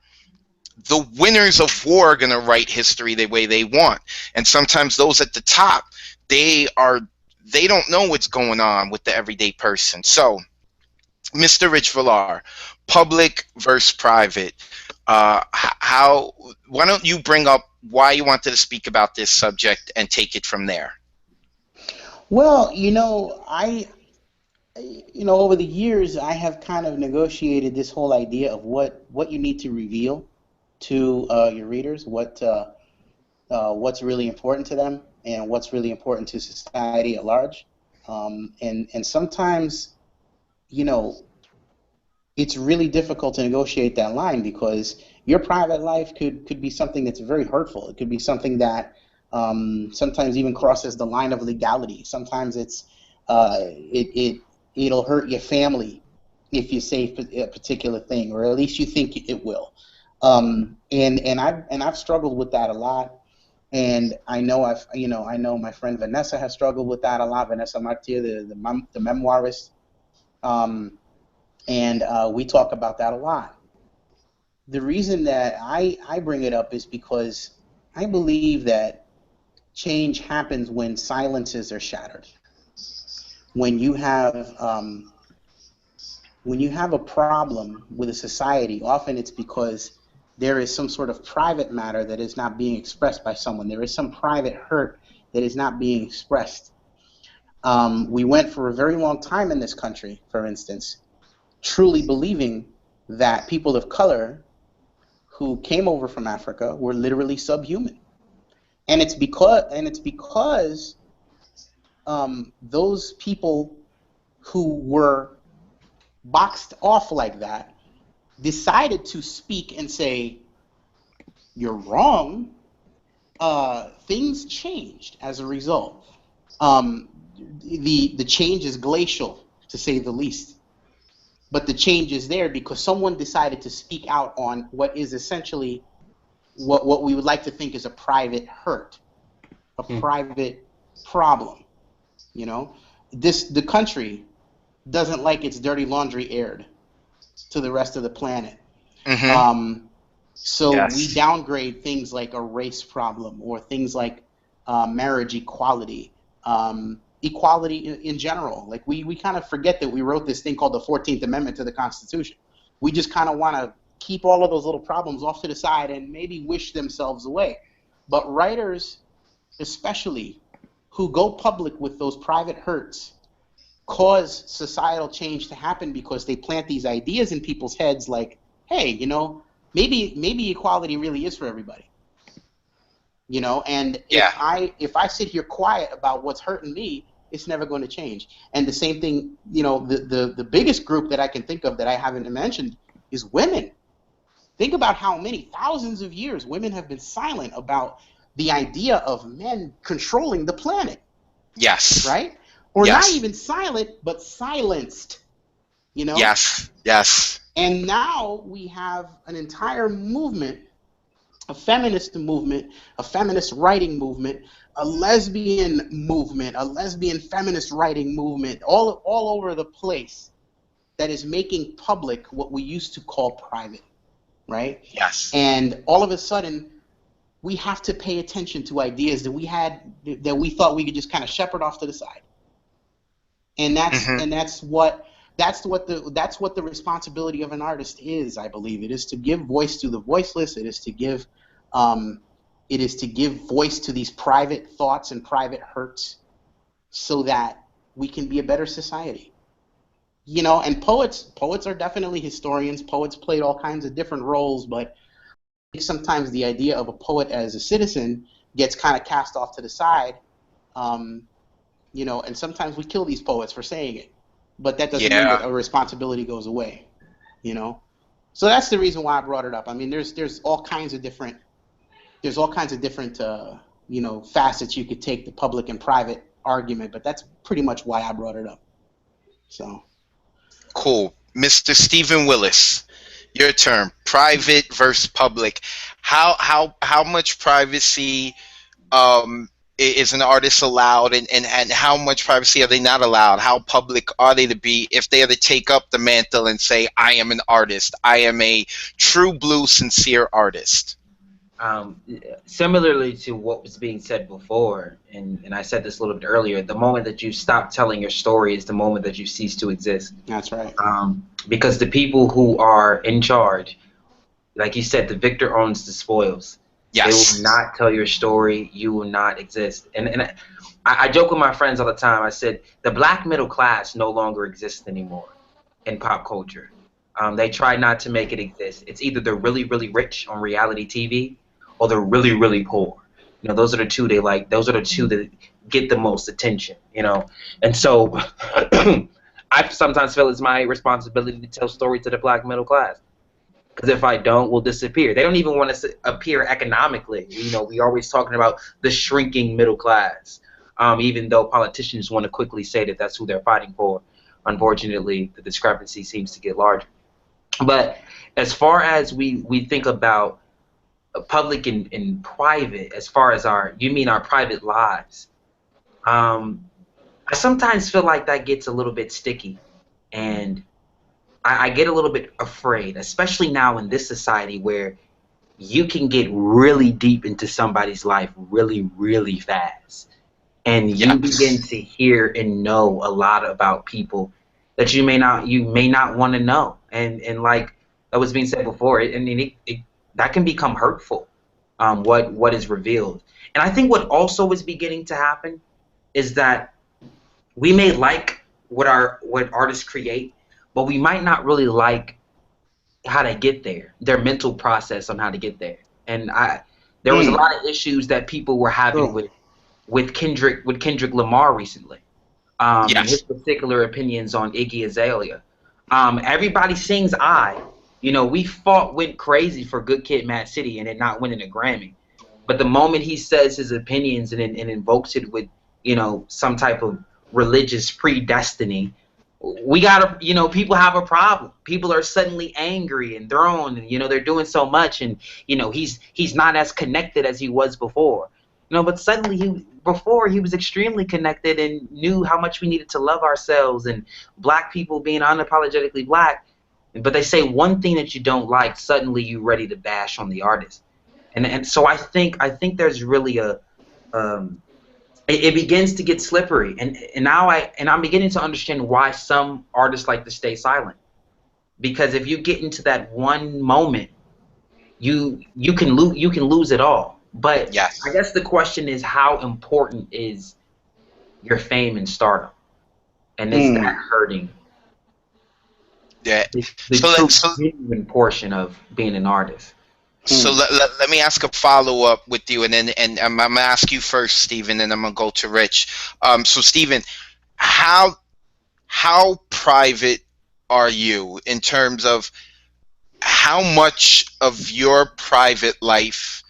Speaker 1: the winners of war are going to write history the way they want. And sometimes those at the top, they don't know what's going on with the everyday person. So, Mr. Rich Villar, public versus private. Why don't you bring up why you wanted to speak about this subject and take it from there?
Speaker 3: Well, over the years, I have kind of negotiated this whole idea of what you need to reveal to your readers, what's really important to them, and what's really important to society at large. And sometimes, it's really difficult to negotiate that line because your private life could be something that's very hurtful. It could be something that sometimes even crosses the line of legality. Sometimes it'll hurt your family if you say a particular thing, or at least you think it will. And I've struggled with that a lot. And I know I know my friend Vanessa has struggled with that a lot. Vanessa Martir, the memoirist. And we talk about that a lot. The reason that I bring it up is because I believe that change happens when silences are shattered. When you have a problem with a society, often it's because there is some sort of private matter that is not being expressed by someone. There is some private hurt that is not being expressed. We went for a very long time in this country, for instance, truly believing that people of color who came over from Africa were literally subhuman. And it's because those people who were boxed off like that decided to speak and say, you're wrong, things changed as a result. The change is glacial, to say the least. But the change is there because someone decided to speak out on what is essentially what we would like to think is a private hurt, a private problem. You know, the country doesn't like its dirty laundry aired to the rest of the planet. So
Speaker 1: Yes.
Speaker 3: we downgrade things like a race problem or things like marriage equality, equality in general. Like we kind of forget that we wrote this thing called the 14th Amendment to the Constitution. We just kind of want to keep all of those little problems off to the side and maybe wish themselves away. But writers, especially, who go public with those private hurts, cause societal change to happen because they plant these ideas in people's heads like, hey, you know, maybe equality really is for everybody. You know, and if I sit here quiet about what's hurting me, it's never going to change. And the same thing, you know, the biggest group that I can think of that I haven't mentioned is women. Think about how many thousands of years women have been silent about the idea of men controlling the planet.
Speaker 1: Yes.
Speaker 3: Right? Or
Speaker 1: Yes.
Speaker 3: not even silent, but silenced. You know?
Speaker 1: Yes. Yes.
Speaker 3: And now we have an entire movement, a feminist movement, a feminist writing movement, a lesbian movement, a lesbian feminist writing movement, all over the place that is making public what we used to call private, right?
Speaker 1: Yes.
Speaker 3: And all of a sudden, we have to pay attention to ideas that we thought we could just kind of shepherd off to the side. And that's what the responsibility of an artist is, I believe. It is to give voice to the voiceless. It is to give voice to these private thoughts and private hurts so that we can be a better society. You know, and poets are definitely historians. Poets played all kinds of different roles, but I think sometimes the idea of a poet as a citizen gets kind of cast off to the side. You know, and sometimes we kill these poets for saying it. But that doesn't mean that a responsibility goes away, you know. So that's the reason why I brought it up. I mean, there's all kinds of different you know, facets you could take the public and private argument, but that's pretty much why I brought it up. So
Speaker 1: cool. Mr. Steven Willis, your turn. Private versus public. How much privacy is an artist allowed, and how much privacy are they not allowed? How public are they to be if they are to take up the mantle and say, I am an artist, I am a true blue sincere artist?
Speaker 2: Similarly to what was being said before, and I said this a little bit earlier, the moment that you stop telling your story is the moment that you cease to exist.
Speaker 3: that's right.
Speaker 2: Because the people who are in charge, like you said, the victor owns the spoils.
Speaker 1: Yes.
Speaker 2: They will not tell your story. You will not exist. And I joke with my friends all the time. I said the black middle class no longer exists anymore in pop culture. They try not to make it exist. It's either they're really, really rich on reality TV or they're really, really poor. You know, those are the two they like. Those are the two that get the most attention, you know. And so I sometimes feel it's my responsibility to tell stories to the black middle class. Because if I don't, we'll disappear. They don't even want to appear economically. You know, we're always talking about the shrinking middle class, even though politicians want to quickly say that that's who they're fighting for. Unfortunately, the discrepancy seems to get larger. But as far as we think about public and private, as far as our private lives, I sometimes feel like that gets a little bit sticky. And I get a little bit afraid, especially now in this society where you can get really deep into somebody's life really, really fast. And you begin to hear and know a lot about people that you may not want to know. And like that was being said before, that can become hurtful. What is revealed, and I think what also is beginning to happen is that we may like what artists create, but we might not really like how to get there, their mental process on how to get there. And there was a lot of issues that people were having with Kendrick Lamar recently, and his
Speaker 1: Yes.
Speaker 2: particular opinions on Iggy Azalea. Everybody sings "I." You know, went crazy for Good Kid, Mad City, and it not winning a Grammy. But the moment he says his opinions and invokes it with, some type of religious predestiny, we gotta, people have a problem. People are suddenly angry and thrown, and they're doing so much, and he's not as connected as he was before. But suddenly before he was extremely connected and knew how much we needed to love ourselves, and black people being unapologetically black. But they say one thing that you don't like, suddenly you're ready to bash on the artist. And so I think there's really it begins to get slippery, and now I'm beginning to understand why some artists like to stay silent, because if you get into that one moment, you can lose it all. But
Speaker 1: Yes.
Speaker 2: I guess the question is, how important is your fame and stardom, and is that hurting
Speaker 1: Yeah.
Speaker 2: the genuine portion of being an artist?
Speaker 1: So let me ask a follow-up with you, and I'm gonna ask you first, Steven, and I'm gonna go to Rich. So Steven, how private are you in terms of how much of your private life?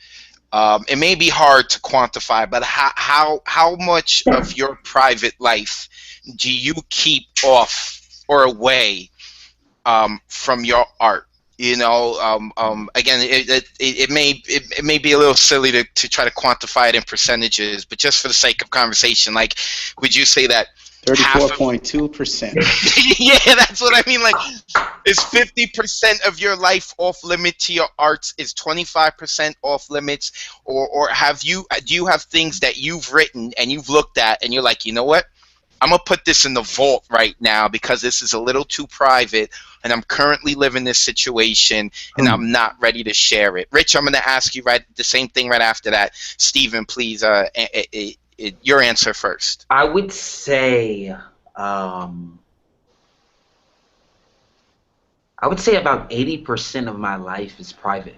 Speaker 1: It may be hard to quantify, but how much of your private life do you keep off or away from your art? Again, it may be a little silly to try to quantify it in percentages, but just for the sake of conversation, like, would you say that
Speaker 3: 34.2%?
Speaker 1: Yeah, that's what I mean. Like, is 50% of your life off limit to your arts? Is 25% off limits? Or do you have things that you've written and you've looked at and you're like, you know what? I'm going to put this in the vault right now because this is a little too private, and I'm currently living this situation, and I'm not ready to share it. Rich, I'm going to ask you the same thing right after that. Steven, please, your answer first.
Speaker 2: I would say about 80% of my life is private.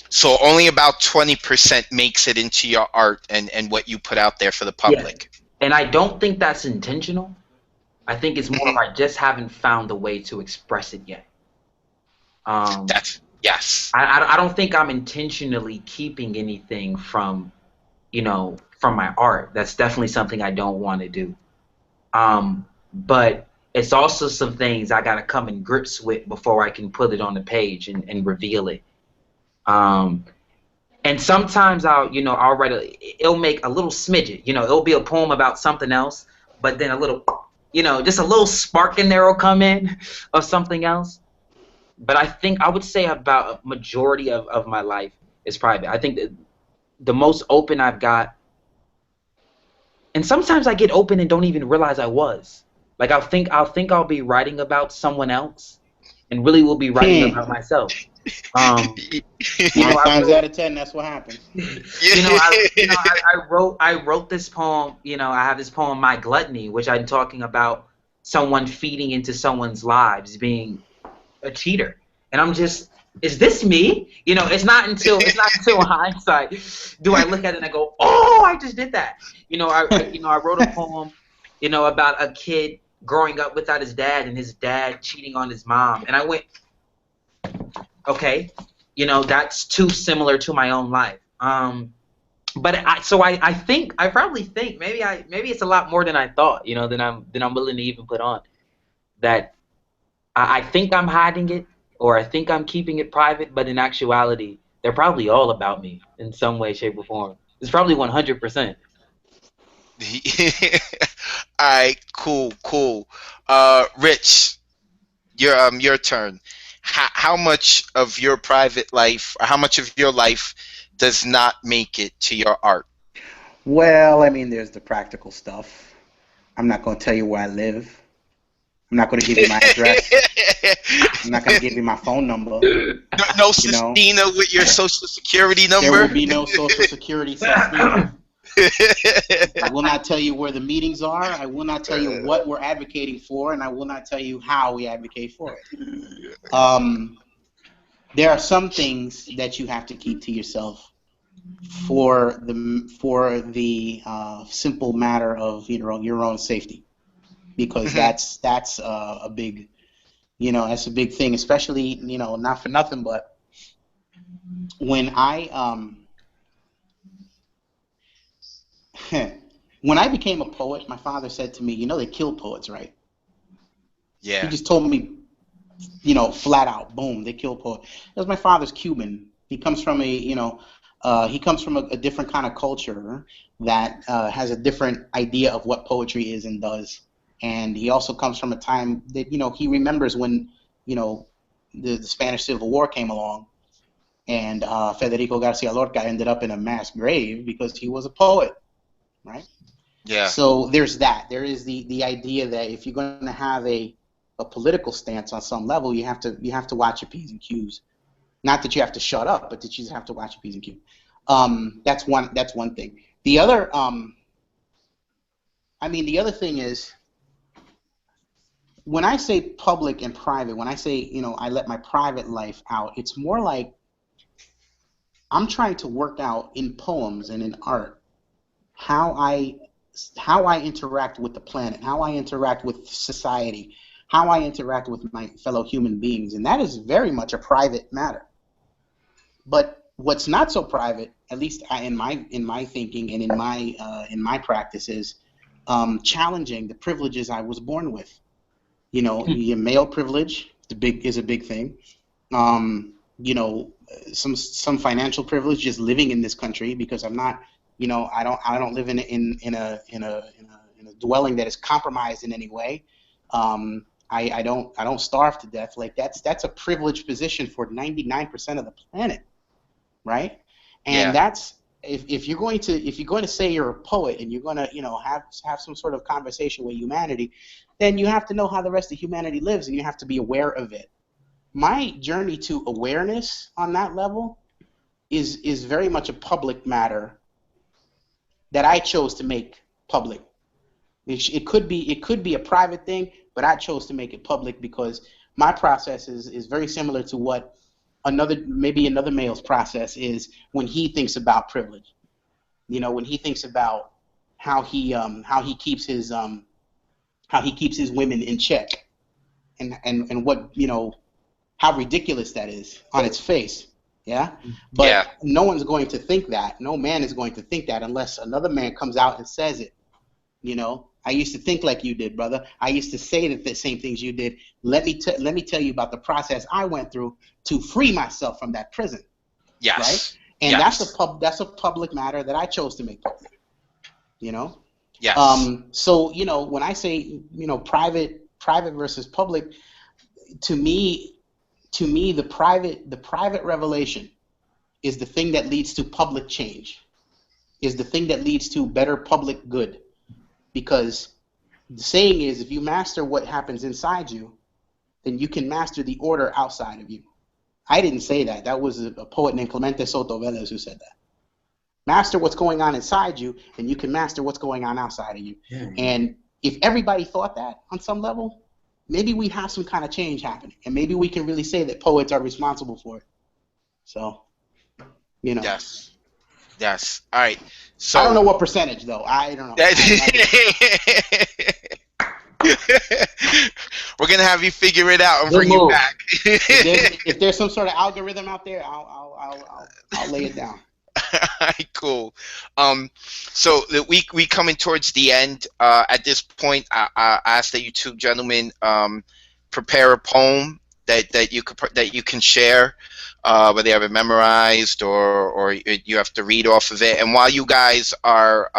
Speaker 1: So only about 20% makes it into your art and what you put out there for the public.
Speaker 2: Yeah. And I don't think that's intentional. I think it's more of I just haven't found a way to express it yet.
Speaker 1: Yes.
Speaker 2: I don't think I'm intentionally keeping anything from my art. That's definitely something I don't want to do. But it's also some things I gotta come in grips with before I can put it on the page and reveal it. And sometimes I'll write it'll make a little smidget, it'll be a poem about something else, but then a little, just a little spark in there will come in of something else. But I would say about a majority of my life is private. I think that the most open I've got, and sometimes I get open and don't even realize I was. Like I'll think I'll be writing about someone else, and really will be writing about myself.
Speaker 3: 9 times out of 10, that's what happens.
Speaker 2: I wrote this poem. I have this poem, My Gluttony, which I'm talking about someone feeding into someone's lives, being a cheater, and I'm just, is this me? It's not until hindsight do I look at it and I go, oh, I just did that. I wrote a poem, about a kid growing up without his dad and his dad cheating on his mom, and I went, okay, that's too similar to my own life. But I probably think maybe it's a lot more than I thought, than I'm willing to even put on. That I think I'm hiding it, or I think I'm keeping it private, but in actuality, they're probably all about me in some way, shape, or form. It's probably 100%.
Speaker 1: All right, cool. Rich, your turn. How much of your private life, or how much of your life does not make it to your art?
Speaker 3: Well, I mean, there's the practical stuff. I'm not going to tell you where I live. I'm not going to give you my address. I'm not going to give you my phone number.
Speaker 1: No Sistina with your social security number.
Speaker 3: There will be no social security Sistina. I will not tell you where the meetings are. I will not tell you what we're advocating for, and I will not tell you how we advocate for it. There are some things that you have to keep to yourself for the simple matter of your own safety, because that's a big that's a big thing, especially not for nothing, but when when I became a poet, my father said to me, they kill poets, right?
Speaker 1: Yeah.
Speaker 3: He just told me, flat out, boom, they kill poets. Because my father's Cuban. He comes from a different kind of culture that has a different idea of what poetry is and does. And he also comes from a time that, he remembers when, the Spanish Civil War came along, and Federico Garcia Lorca ended up in a mass grave because he was a poet, right?
Speaker 1: Yeah.
Speaker 3: So there's that. There is the idea that if you're going to have a political stance on some level, you have to watch your P's and Q's. Not that you have to shut up, but that you just have to watch your P's and Q's. That's one thing. The other the other thing is, when I say public and private, when I say, I let my private life out, it's more like I'm trying to work out in poems and in art how I interact with the planet, how I interact with society, how I interact with my fellow human beings, and that is very much a private matter. But what's not so private, at least in my thinking and in my practice, is challenging the privileges I was born with. Your male privilege is a big thing. Some financial privilege, just living in this country, because I'm not, I don't live in a dwelling that is compromised in any way. I don't starve to death. Like that's a privileged position for 99% of the planet, right? And that's if you're going to say you're a poet and you're going to have some sort of conversation with humanity, then you have to know how the rest of humanity lives, and you have to be aware of it. My journey to awareness on that level is very much a public matter that I chose to make public. It could be a private thing, but I chose to make it public because my process is very similar to what another male's process is when he thinks about privilege. When he thinks about how he keeps his women in check, and what how ridiculous that is on its face. Yeah? But no one's going to think that. No man is going to think that unless another man comes out and says it. I used to think like you did, brother. I used to say the same things you did. Let me tell you about the process I went through to free myself from that prison.
Speaker 1: Yes.
Speaker 3: Right? And that's a public matter that I chose to make public.
Speaker 1: Yes.
Speaker 3: So when I say private versus public, to me the private revelation is the thing that leads to public change, is the thing that leads to better public good. Because the saying is, if you master what happens inside you, then you can master the order outside of you. I didn't say that. That was a poet named Clemente Soto Vélez who said that. Master what's going on inside you, and you can master what's going on outside of you. Yeah. And if everybody thought that on some level, maybe we have some kind of change happening, and maybe we can really say that poets are responsible for it. So,
Speaker 1: Yes. Yes. All right. So
Speaker 3: I don't know what percentage, though. I don't know.
Speaker 1: We're gonna have you figure it out and bring you back.
Speaker 3: if there's some sort of algorithm out there, I'll lay it down.
Speaker 1: All right, cool. So we coming towards the end. At this point, I ask that you two gentlemen prepare a poem that you can share, whether you have it memorized or you have to read off of it. And while you guys are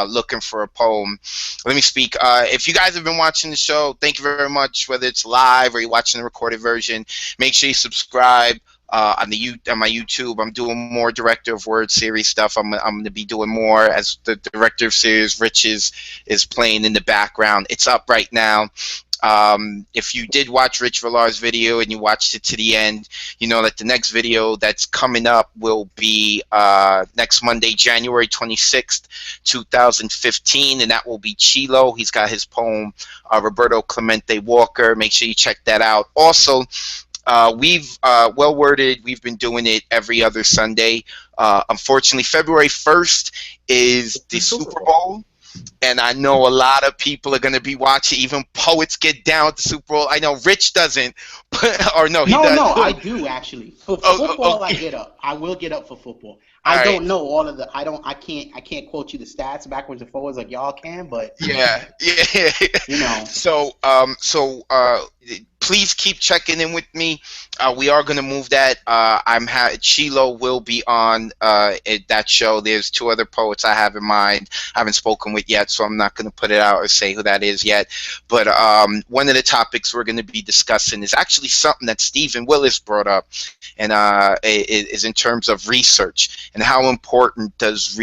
Speaker 1: looking for a poem, let me speak. If you guys have been watching the show, thank you very much. Whether it's live or you're watching the recorded version, make sure you subscribe. On my YouTube, I'm doing more Director of Word series stuff. I'm going to be doing more as the Director of Series. Rich is playing in the background. It's up right now. If you did watch Rich Villar's video and you watched it to the end, you know that the next video that's coming up will be next Monday, January 26th, 2015, and that will be Chilo. He's got his poem, Roberto Clemente Walker. Make sure you check that out. Also, we've Well Worded. We've been doing it every other Sunday. Unfortunately, February 1st is the Super Bowl. And I know a lot of people are going to be watching. Even poets get down with the Super Bowl. I know Rich doesn't, or no, he does.
Speaker 3: No, I do actually. For football, I get up. I will get up for football. I don't know all of the. I can't quote you the stats backwards and forwards like y'all can, but
Speaker 1: yeah.
Speaker 3: You know.
Speaker 1: So please keep checking in with me. We are going to move that. Chilo will be on that show. There's 2 other poets I have in mind. I haven't spoken with yet, so I'm not going to put it out or say who that is yet. But one of the topics we're going to be discussing is actually something that Steven Willis brought up, and is in terms of research and how important does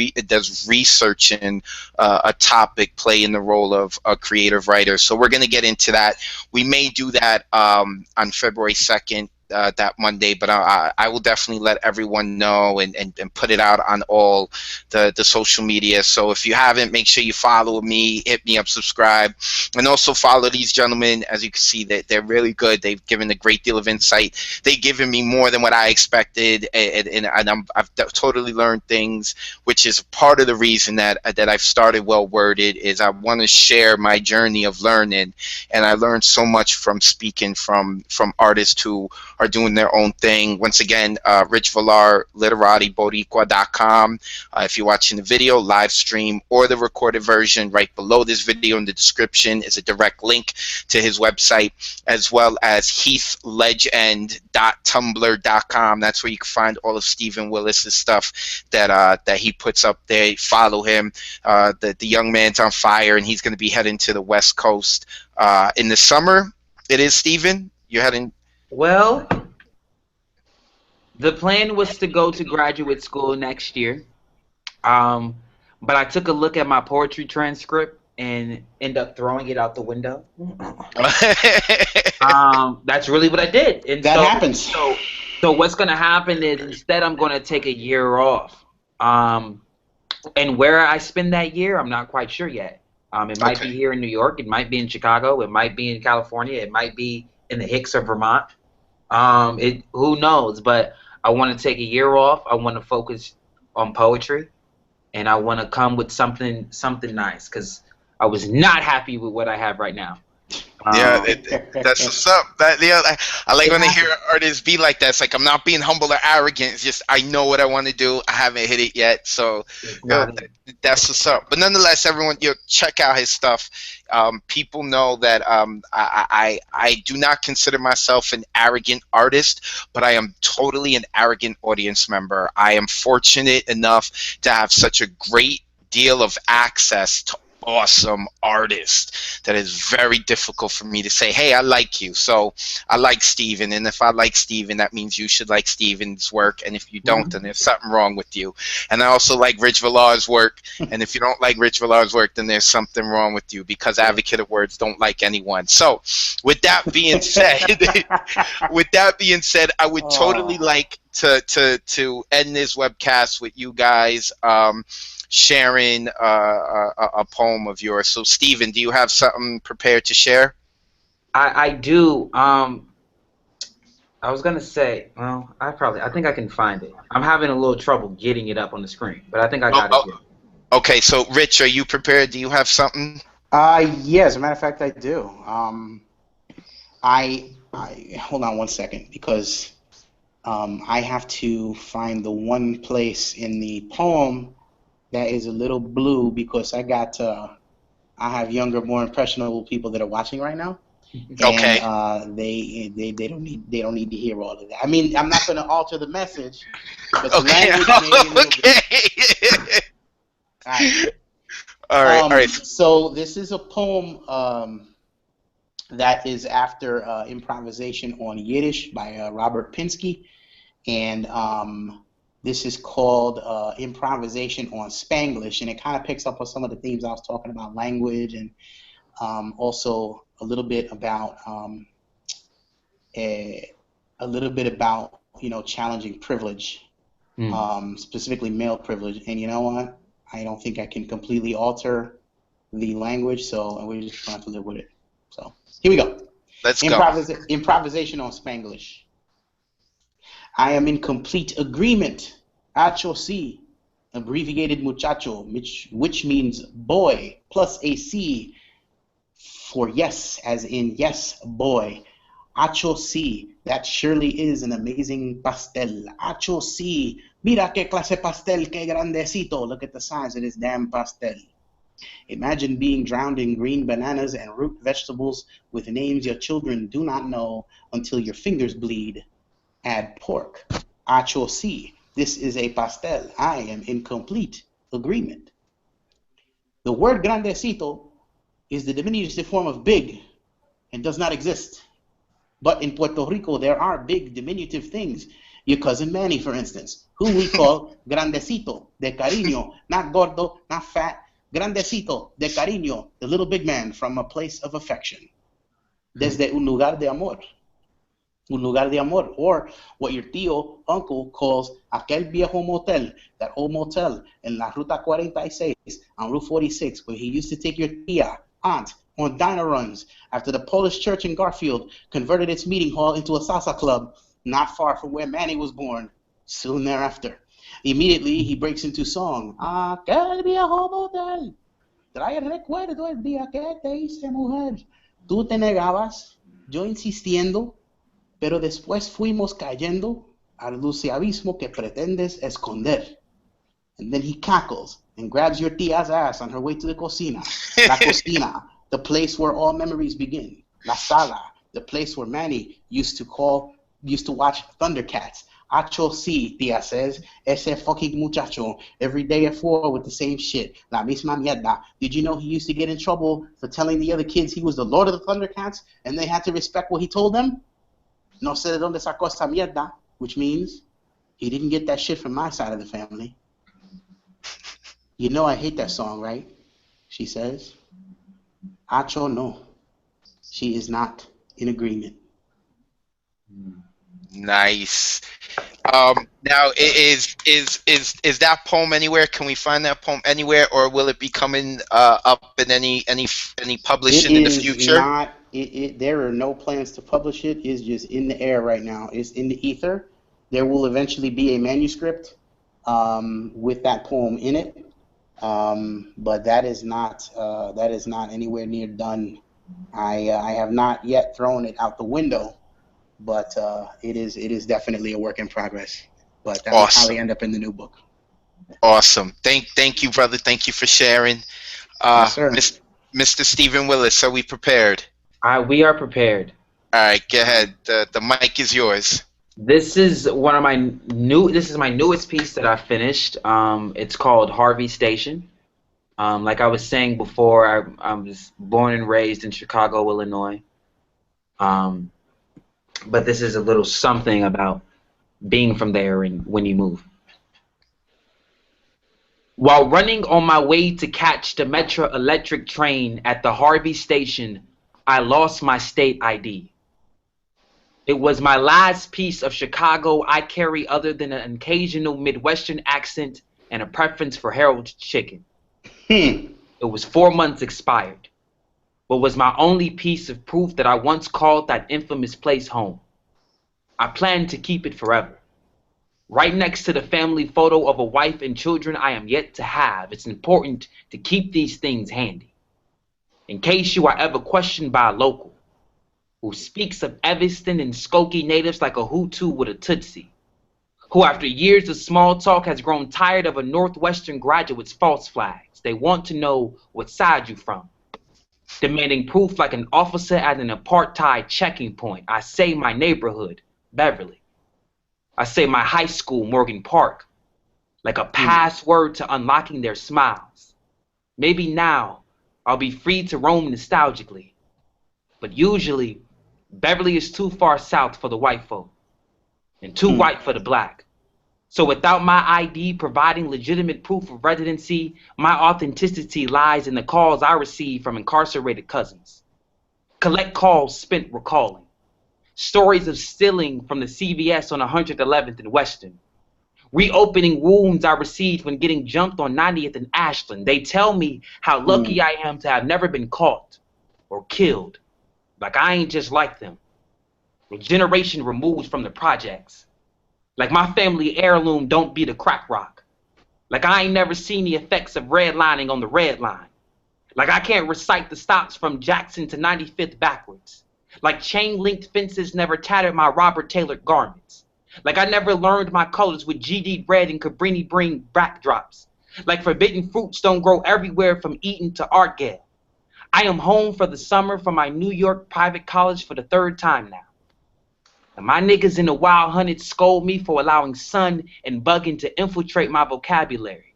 Speaker 1: researching a topic play in the role of a creative writer. So we're going to get into that. We may do that on February 2nd. That Monday, but I will definitely let everyone know and put it out on all the social media. So if you haven't, make sure you follow me, hit me up, subscribe, and also follow these gentlemen. As you can see, that they're really good. They've given a great deal of insight. They've given me more than what I expected, and I've totally learned things, which is part of the reason that I've started Well Worded. Is I want to share my journey of learning, and I learned so much from speaking from artists who are doing their own thing. Once again, Rich Villar, literatiboricua.com. If you're watching the video, live stream, or the recorded version, right below this video in the description is a direct link to his website, as well as heathlegend.tumblr.com. That's where you can find all of Steven Willis's stuff that he puts up there. Follow him. The young man's on fire, and he's going to be heading to the West Coast in the summer. It is, Steven? You're heading...
Speaker 2: Well, the plan was to go to graduate school next year, but I took a look at my poetry transcript and ended up throwing it out the window. That's really what I did. And
Speaker 3: that happens.
Speaker 2: So what's going to happen is instead I'm going to take a year off. And where I spend that year, I'm not quite sure yet. It might be here in New York. It might be in Chicago. It might be in California. It might be in the Hicks of Vermont. Who knows? But I want to take a year off. I want to focus on poetry, and I want to come with something nice, because I was not happy with what I have right now.
Speaker 1: Yeah, that's what's up. I like when I hear artists be like that. It's like, I'm not being humble or arrogant. It's just I know what I want to do. I haven't hit it yet, so that's what's up. But nonetheless, everyone, check out his stuff. People know that I do not consider myself an arrogant artist, but I am totally an arrogant audience member. I am fortunate enough to have such a great deal of access to awesome artist that is very difficult for me to say, hey, I like you. So I like Steven, and if I like Steven, that means you should like Steven's work, and if you don't, then there's something wrong with you. And I also like Rich Villar's work, and if you don't like Rich Villar's work, then there's something wrong with you, because Advocate of Words don't like anyone. So with that being said, I would totally like to end this webcast with you guys sharing a poem of yours. So Steven, do you have something prepared to share?
Speaker 2: I do. I was gonna say, well, I think I can find it. I'm having a little trouble getting it up on the screen, but I think I got it here.
Speaker 1: Okay, so Rich, are you prepared? Do you have something?
Speaker 3: Yeah, as a matter of fact, I do. I hold on one second, because I have to find the one place in the poem that is a little blue, because I have younger, more impressionable people that are watching right now.
Speaker 1: Okay.
Speaker 3: And they don't need to hear all of that. I mean, I'm not going to alter the message, but the language may all right. So this is a poem that is after improvisation on Yiddish by Robert Pinsky, and this is called Improvisation on Spanglish, and it kind of picks up on some of the themes I was talking about, language, and also a little bit about challenging privilege, specifically male privilege. And you know what? I don't think I can completely alter the language, so we're just going to have to live with it. So here we go.
Speaker 1: Let's go.
Speaker 3: Improvisation on Spanglish. I am in complete agreement. Acho si, abbreviated muchacho, which means boy, plus a C for yes, as in yes, boy. Acho si, that surely is an amazing pastel. Acho si, mira que clase pastel, que grandecito. Look at the size of this damn pastel. Imagine being drowned in green bananas and root vegetables with names your children do not know until your fingers bleed. Add pork. Acho si, this is a pastel. I am in complete agreement. The word grandecito is the diminutive form of big and does not exist. But in Puerto Rico, there are big diminutive things. Your cousin Manny, for instance, who we call grandecito, de cariño, not gordo, not fat, grandecito, de cariño, the little big man from a place of affection. Desde un lugar de amor. Un lugar de amor. Or what your tío, uncle, calls aquel viejo motel, that old motel in La Ruta 46 on Route 46, where he used to take your tía, aunt, on diner runs after the Polish church in Garfield converted its meeting hall into a salsa club not far from where Manny was born. Soon thereafter, immediately he breaks into song. Aquel viejo motel trae el recuerdo el día que te hice mujer. Tú te negabas, yo insistiendo, pero después fuimos cayendo al dulce abismo que pretendes esconder. And then he cackles and grabs your tia's ass on her way to the cocina. La cocina, the place where all memories begin. La sala, the place where Manny used to watch Thundercats. Acho si, tia says, ese fucking muchacho, every day at 4 with the same shit. La misma mierda. Did you know he used to get in trouble for telling the other kids he was the Lord of the Thundercats and they had to respect what he told them? No sé de dónde sacó esa mierda, which means he didn't get that shit from my side of the family. You know I hate that song, right? She says. Acho no. She is not in agreement.
Speaker 1: Nice. Now, is that poem anywhere? Can we find that poem anywhere, or will it be coming up in any publishing in the future?
Speaker 3: There are no plans to publish it. It's just in the air right now. It's in the ether. There will eventually be a manuscript with that poem in it, but that is not anywhere near done. I have not yet thrown it out the window, but it is definitely a work in progress. But that will probably end up in the new book.
Speaker 1: Awesome. Thank you, brother. Thank you for sharing.
Speaker 3: Yes, sir.
Speaker 1: Mr. Steven Willis, are we prepared?
Speaker 2: We are prepared.
Speaker 1: All right, go ahead. The mic is yours.
Speaker 2: This is my newest piece that I finished. It's called Harvey Station. Like I was saying before, I was born and raised in Chicago, Illinois. But this is a little something about being from there and when you move. While running on my way to catch the Metro electric train at the Harvey Station, I lost my state ID. It was my last piece of Chicago I carry other than an occasional Midwestern accent and a preference for Harold's chicken. It was 4 months expired, but was my only piece of proof that I once called that infamous place home. I planned to keep it forever. Right next to the family photo of a wife and children I am yet to have, it's important to keep these things handy. In case you are ever questioned by a local who speaks of Evanston and Skokie natives like a Hutu with a Tutsi, who after years of small talk has grown tired of a Northwestern graduate's false flags. They want to know what side you from, demanding proof like an officer at an apartheid checking point. I say my neighborhood, Beverly. I say my high school, Morgan Park, like a password to unlocking their smiles. Maybe now I'll be free to roam nostalgically, but usually Beverly is too far south for the white folk and too white for the black. So without my ID providing legitimate proof of residency, my authenticity lies in the calls I receive from incarcerated cousins. Collect calls spent recalling. Stories of stealing from the CVS on 111th and Western. Reopening wounds I received when getting jumped on 90th and Ashland. They tell me how lucky I am to have never been caught or killed. Like I ain't just like them. A generation removed from the projects. Like my family heirloom don't be the crack rock. Like I ain't never seen the effects of redlining on the red line. Like I can't recite the stops from Jackson to 95th backwards. Like chain-linked fences never tattered my Robert Taylor garments. Like I never learned my colors with GD red and Cabrini Bring backdrops. Like forbidden fruits don't grow everywhere from Eton to Artgale. I am home for the summer from my New York private college for the 3rd time now. And my niggas in the Wild Hunted scold me for allowing sun and bugging to infiltrate my vocabulary.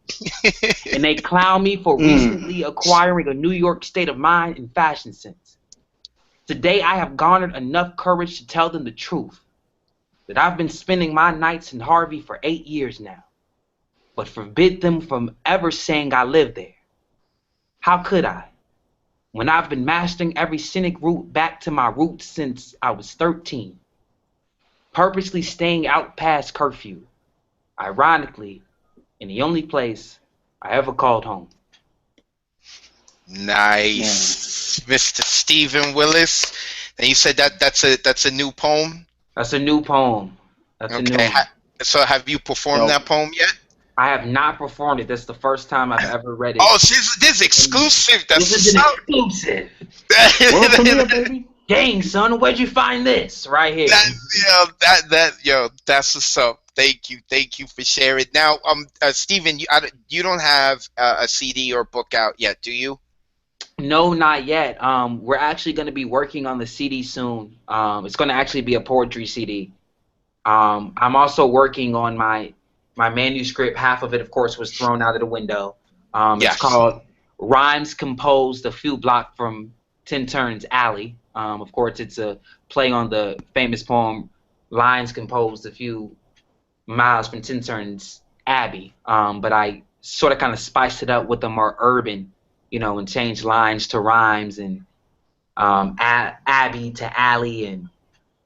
Speaker 2: And they clown me for recently acquiring a New York state of mind and fashion sense. Today I have garnered enough courage to tell them the truth. That I've been spending my nights in Harvey for 8 years now, but forbid them from ever saying I live there. How could I, when I've been mastering every scenic route back to my roots since I was 13, purposely staying out past curfew, ironically, in the only place I ever called home.
Speaker 1: Nice, Mr. Steven Willis. And you said that's a new poem?
Speaker 2: That's a new poem. That's
Speaker 1: okay.
Speaker 2: A new one.
Speaker 1: So have you performed that poem yet?
Speaker 2: I have not performed it. That's the first time I've ever read it.
Speaker 1: Oh, this is exclusive. That's
Speaker 2: this is an exclusive.
Speaker 3: Welcome here, baby.
Speaker 2: Dang, son, where'd you find this? Right here.
Speaker 1: That's what's up. Thank you for sharing. Now, Steven, you don't have a CD or book out yet, do you?
Speaker 2: No, not yet. We're actually going to be working on the CD soon. It's going to actually be a poetry CD. I'm also working on my manuscript. Half of it, of course, was thrown out of the window. It's called Rhymes Composed a Few Blocks from Ten Turns Alley. Of course, it's a play on the famous poem Lines Composed a Few Miles from Ten Turns Abbey. But I sort of kind of spiced it up with a more urban, and change lines to rhymes and Abbey to alley and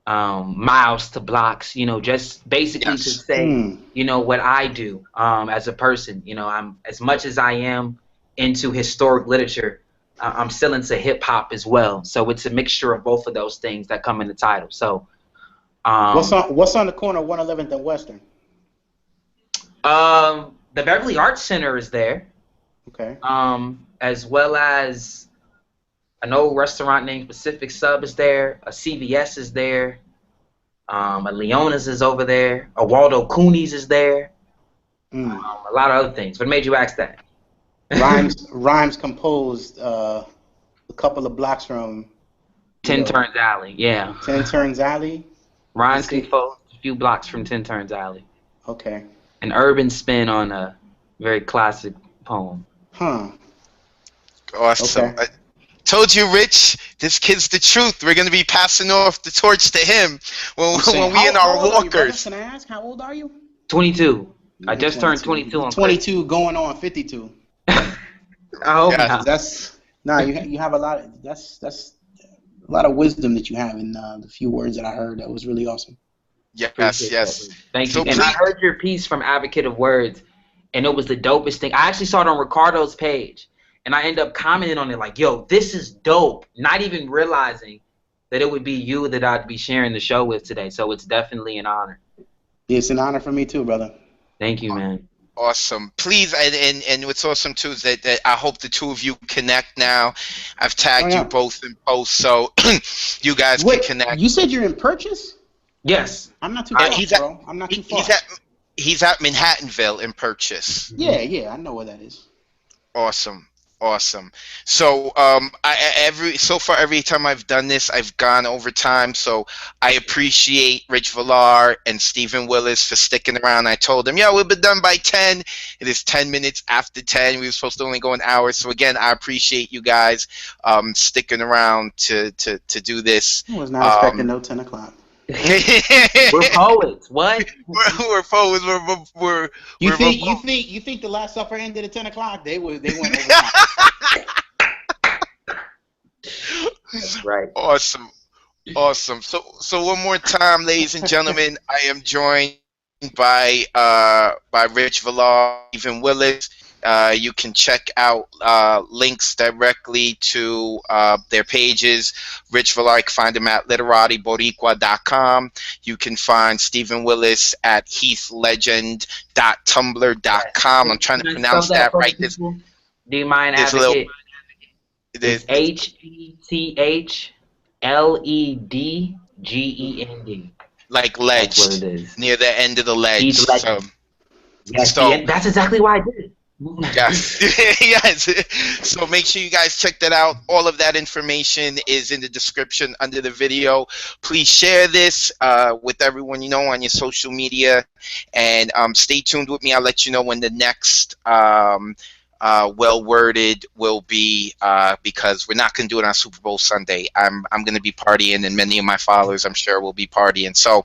Speaker 2: miles to blocks, just basically to say, what I do as a person. I'm, as much as I am into historic literature, I'm still into hip hop as well. So it's a mixture of both of those things that come in the title. So
Speaker 3: what's on the corner of 111th and Western?
Speaker 2: The Beverly Arts Center is there. Okay. As well as an old restaurant named Pacific Sub is there. A CVS is there. A Leona's is over there. A Waldo Cooney's is there. A lot of other things. What made you ask that?
Speaker 3: Rhymes composed a couple of blocks from
Speaker 2: Ten Turns Alley. Yeah.
Speaker 3: 10 Turns Alley.
Speaker 2: Rhymes composed a few blocks from 10 Turns Alley.
Speaker 3: Okay.
Speaker 2: An urban spin on a very classic poem.
Speaker 3: Huh.
Speaker 1: Awesome.
Speaker 3: Okay.
Speaker 1: I told you, Rich, this kid's the truth. We're going to be passing off the torch to him when we in our walkers.
Speaker 3: Can I ask, how old are you?
Speaker 2: 22. I just turned 22 on
Speaker 3: 22 going on 52.
Speaker 2: I hope not.
Speaker 3: You have a lot of that's a lot of wisdom that you have in the few words that I heard. That was really awesome.
Speaker 1: Yes.
Speaker 2: Thank you. And I heard your piece from Advocate of Words, and it was the dopest thing. I actually saw it on Ricardo's page. And I end up commenting on it like, yo, this is dope. Not even realizing that it would be you that I'd be sharing the show with today. So it's definitely an honor.
Speaker 3: It's an honor for me too, brother.
Speaker 2: Thank you, man.
Speaker 1: Awesome. Please, and what's awesome too is that I hope the two of you connect now. I've tagged you both in posts, so you guys can connect.
Speaker 3: You said you're in Purchase?
Speaker 2: Yes.
Speaker 3: I'm not too far, bro. I'm not too far.
Speaker 1: He's at Manhattanville in Purchase.
Speaker 3: Yeah, I know where that is.
Speaker 1: Awesome. So every time I've done this, I've gone over time. So I appreciate Rich Villar and Steven Willis for sticking around. I told them, we'll be done by 10. It is 10 minutes after 10. We were supposed to only go an hour. So again, I appreciate you guys sticking around to do this.
Speaker 3: I was not expecting no 10 o'clock.
Speaker 2: We're poets. What?
Speaker 1: We're poets.
Speaker 3: You think the Last Supper ended at 10 o'clock? They went over time.
Speaker 2: That's right.
Speaker 1: Awesome. Awesome. So one more time, ladies and gentlemen, I am joined by Rich Villar, Steven Willis. You can check out links directly to their pages. Rich Villar, you can find him at literaryboricua.com. You can find Steven Willis at heathlegend.tumblr.com. I'm trying to
Speaker 2: Can I spell
Speaker 1: pronounce
Speaker 2: that
Speaker 1: that
Speaker 2: for
Speaker 1: right.
Speaker 2: the people? Do you mind,
Speaker 1: There's a little.
Speaker 2: Advocate? It's HETHLEDGEND.
Speaker 1: Like
Speaker 2: That's what it
Speaker 1: ledged
Speaker 2: is.
Speaker 1: near the end of the ledge.
Speaker 2: Heath Legend. Yes,
Speaker 1: So
Speaker 2: that's exactly why I did it.
Speaker 1: yes, yes. So make sure you guys check that out. All of that information is in the description under the video. Please share this with everyone you know on your social media, and stay tuned with me. I'll let you know when the next well worded will be, because we're not going to do it on Super Bowl Sunday. I'm going to be partying, and many of my followers, I'm sure, will be partying. So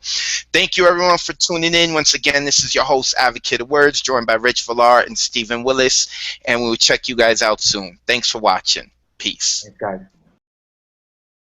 Speaker 1: thank you everyone for tuning in. Once again, this is your host, Advocate of Words, joined by Rich Villar and Steven Willis, and we will check you guys out soon. Thanks for watching. Peace.
Speaker 2: Thanks, guys.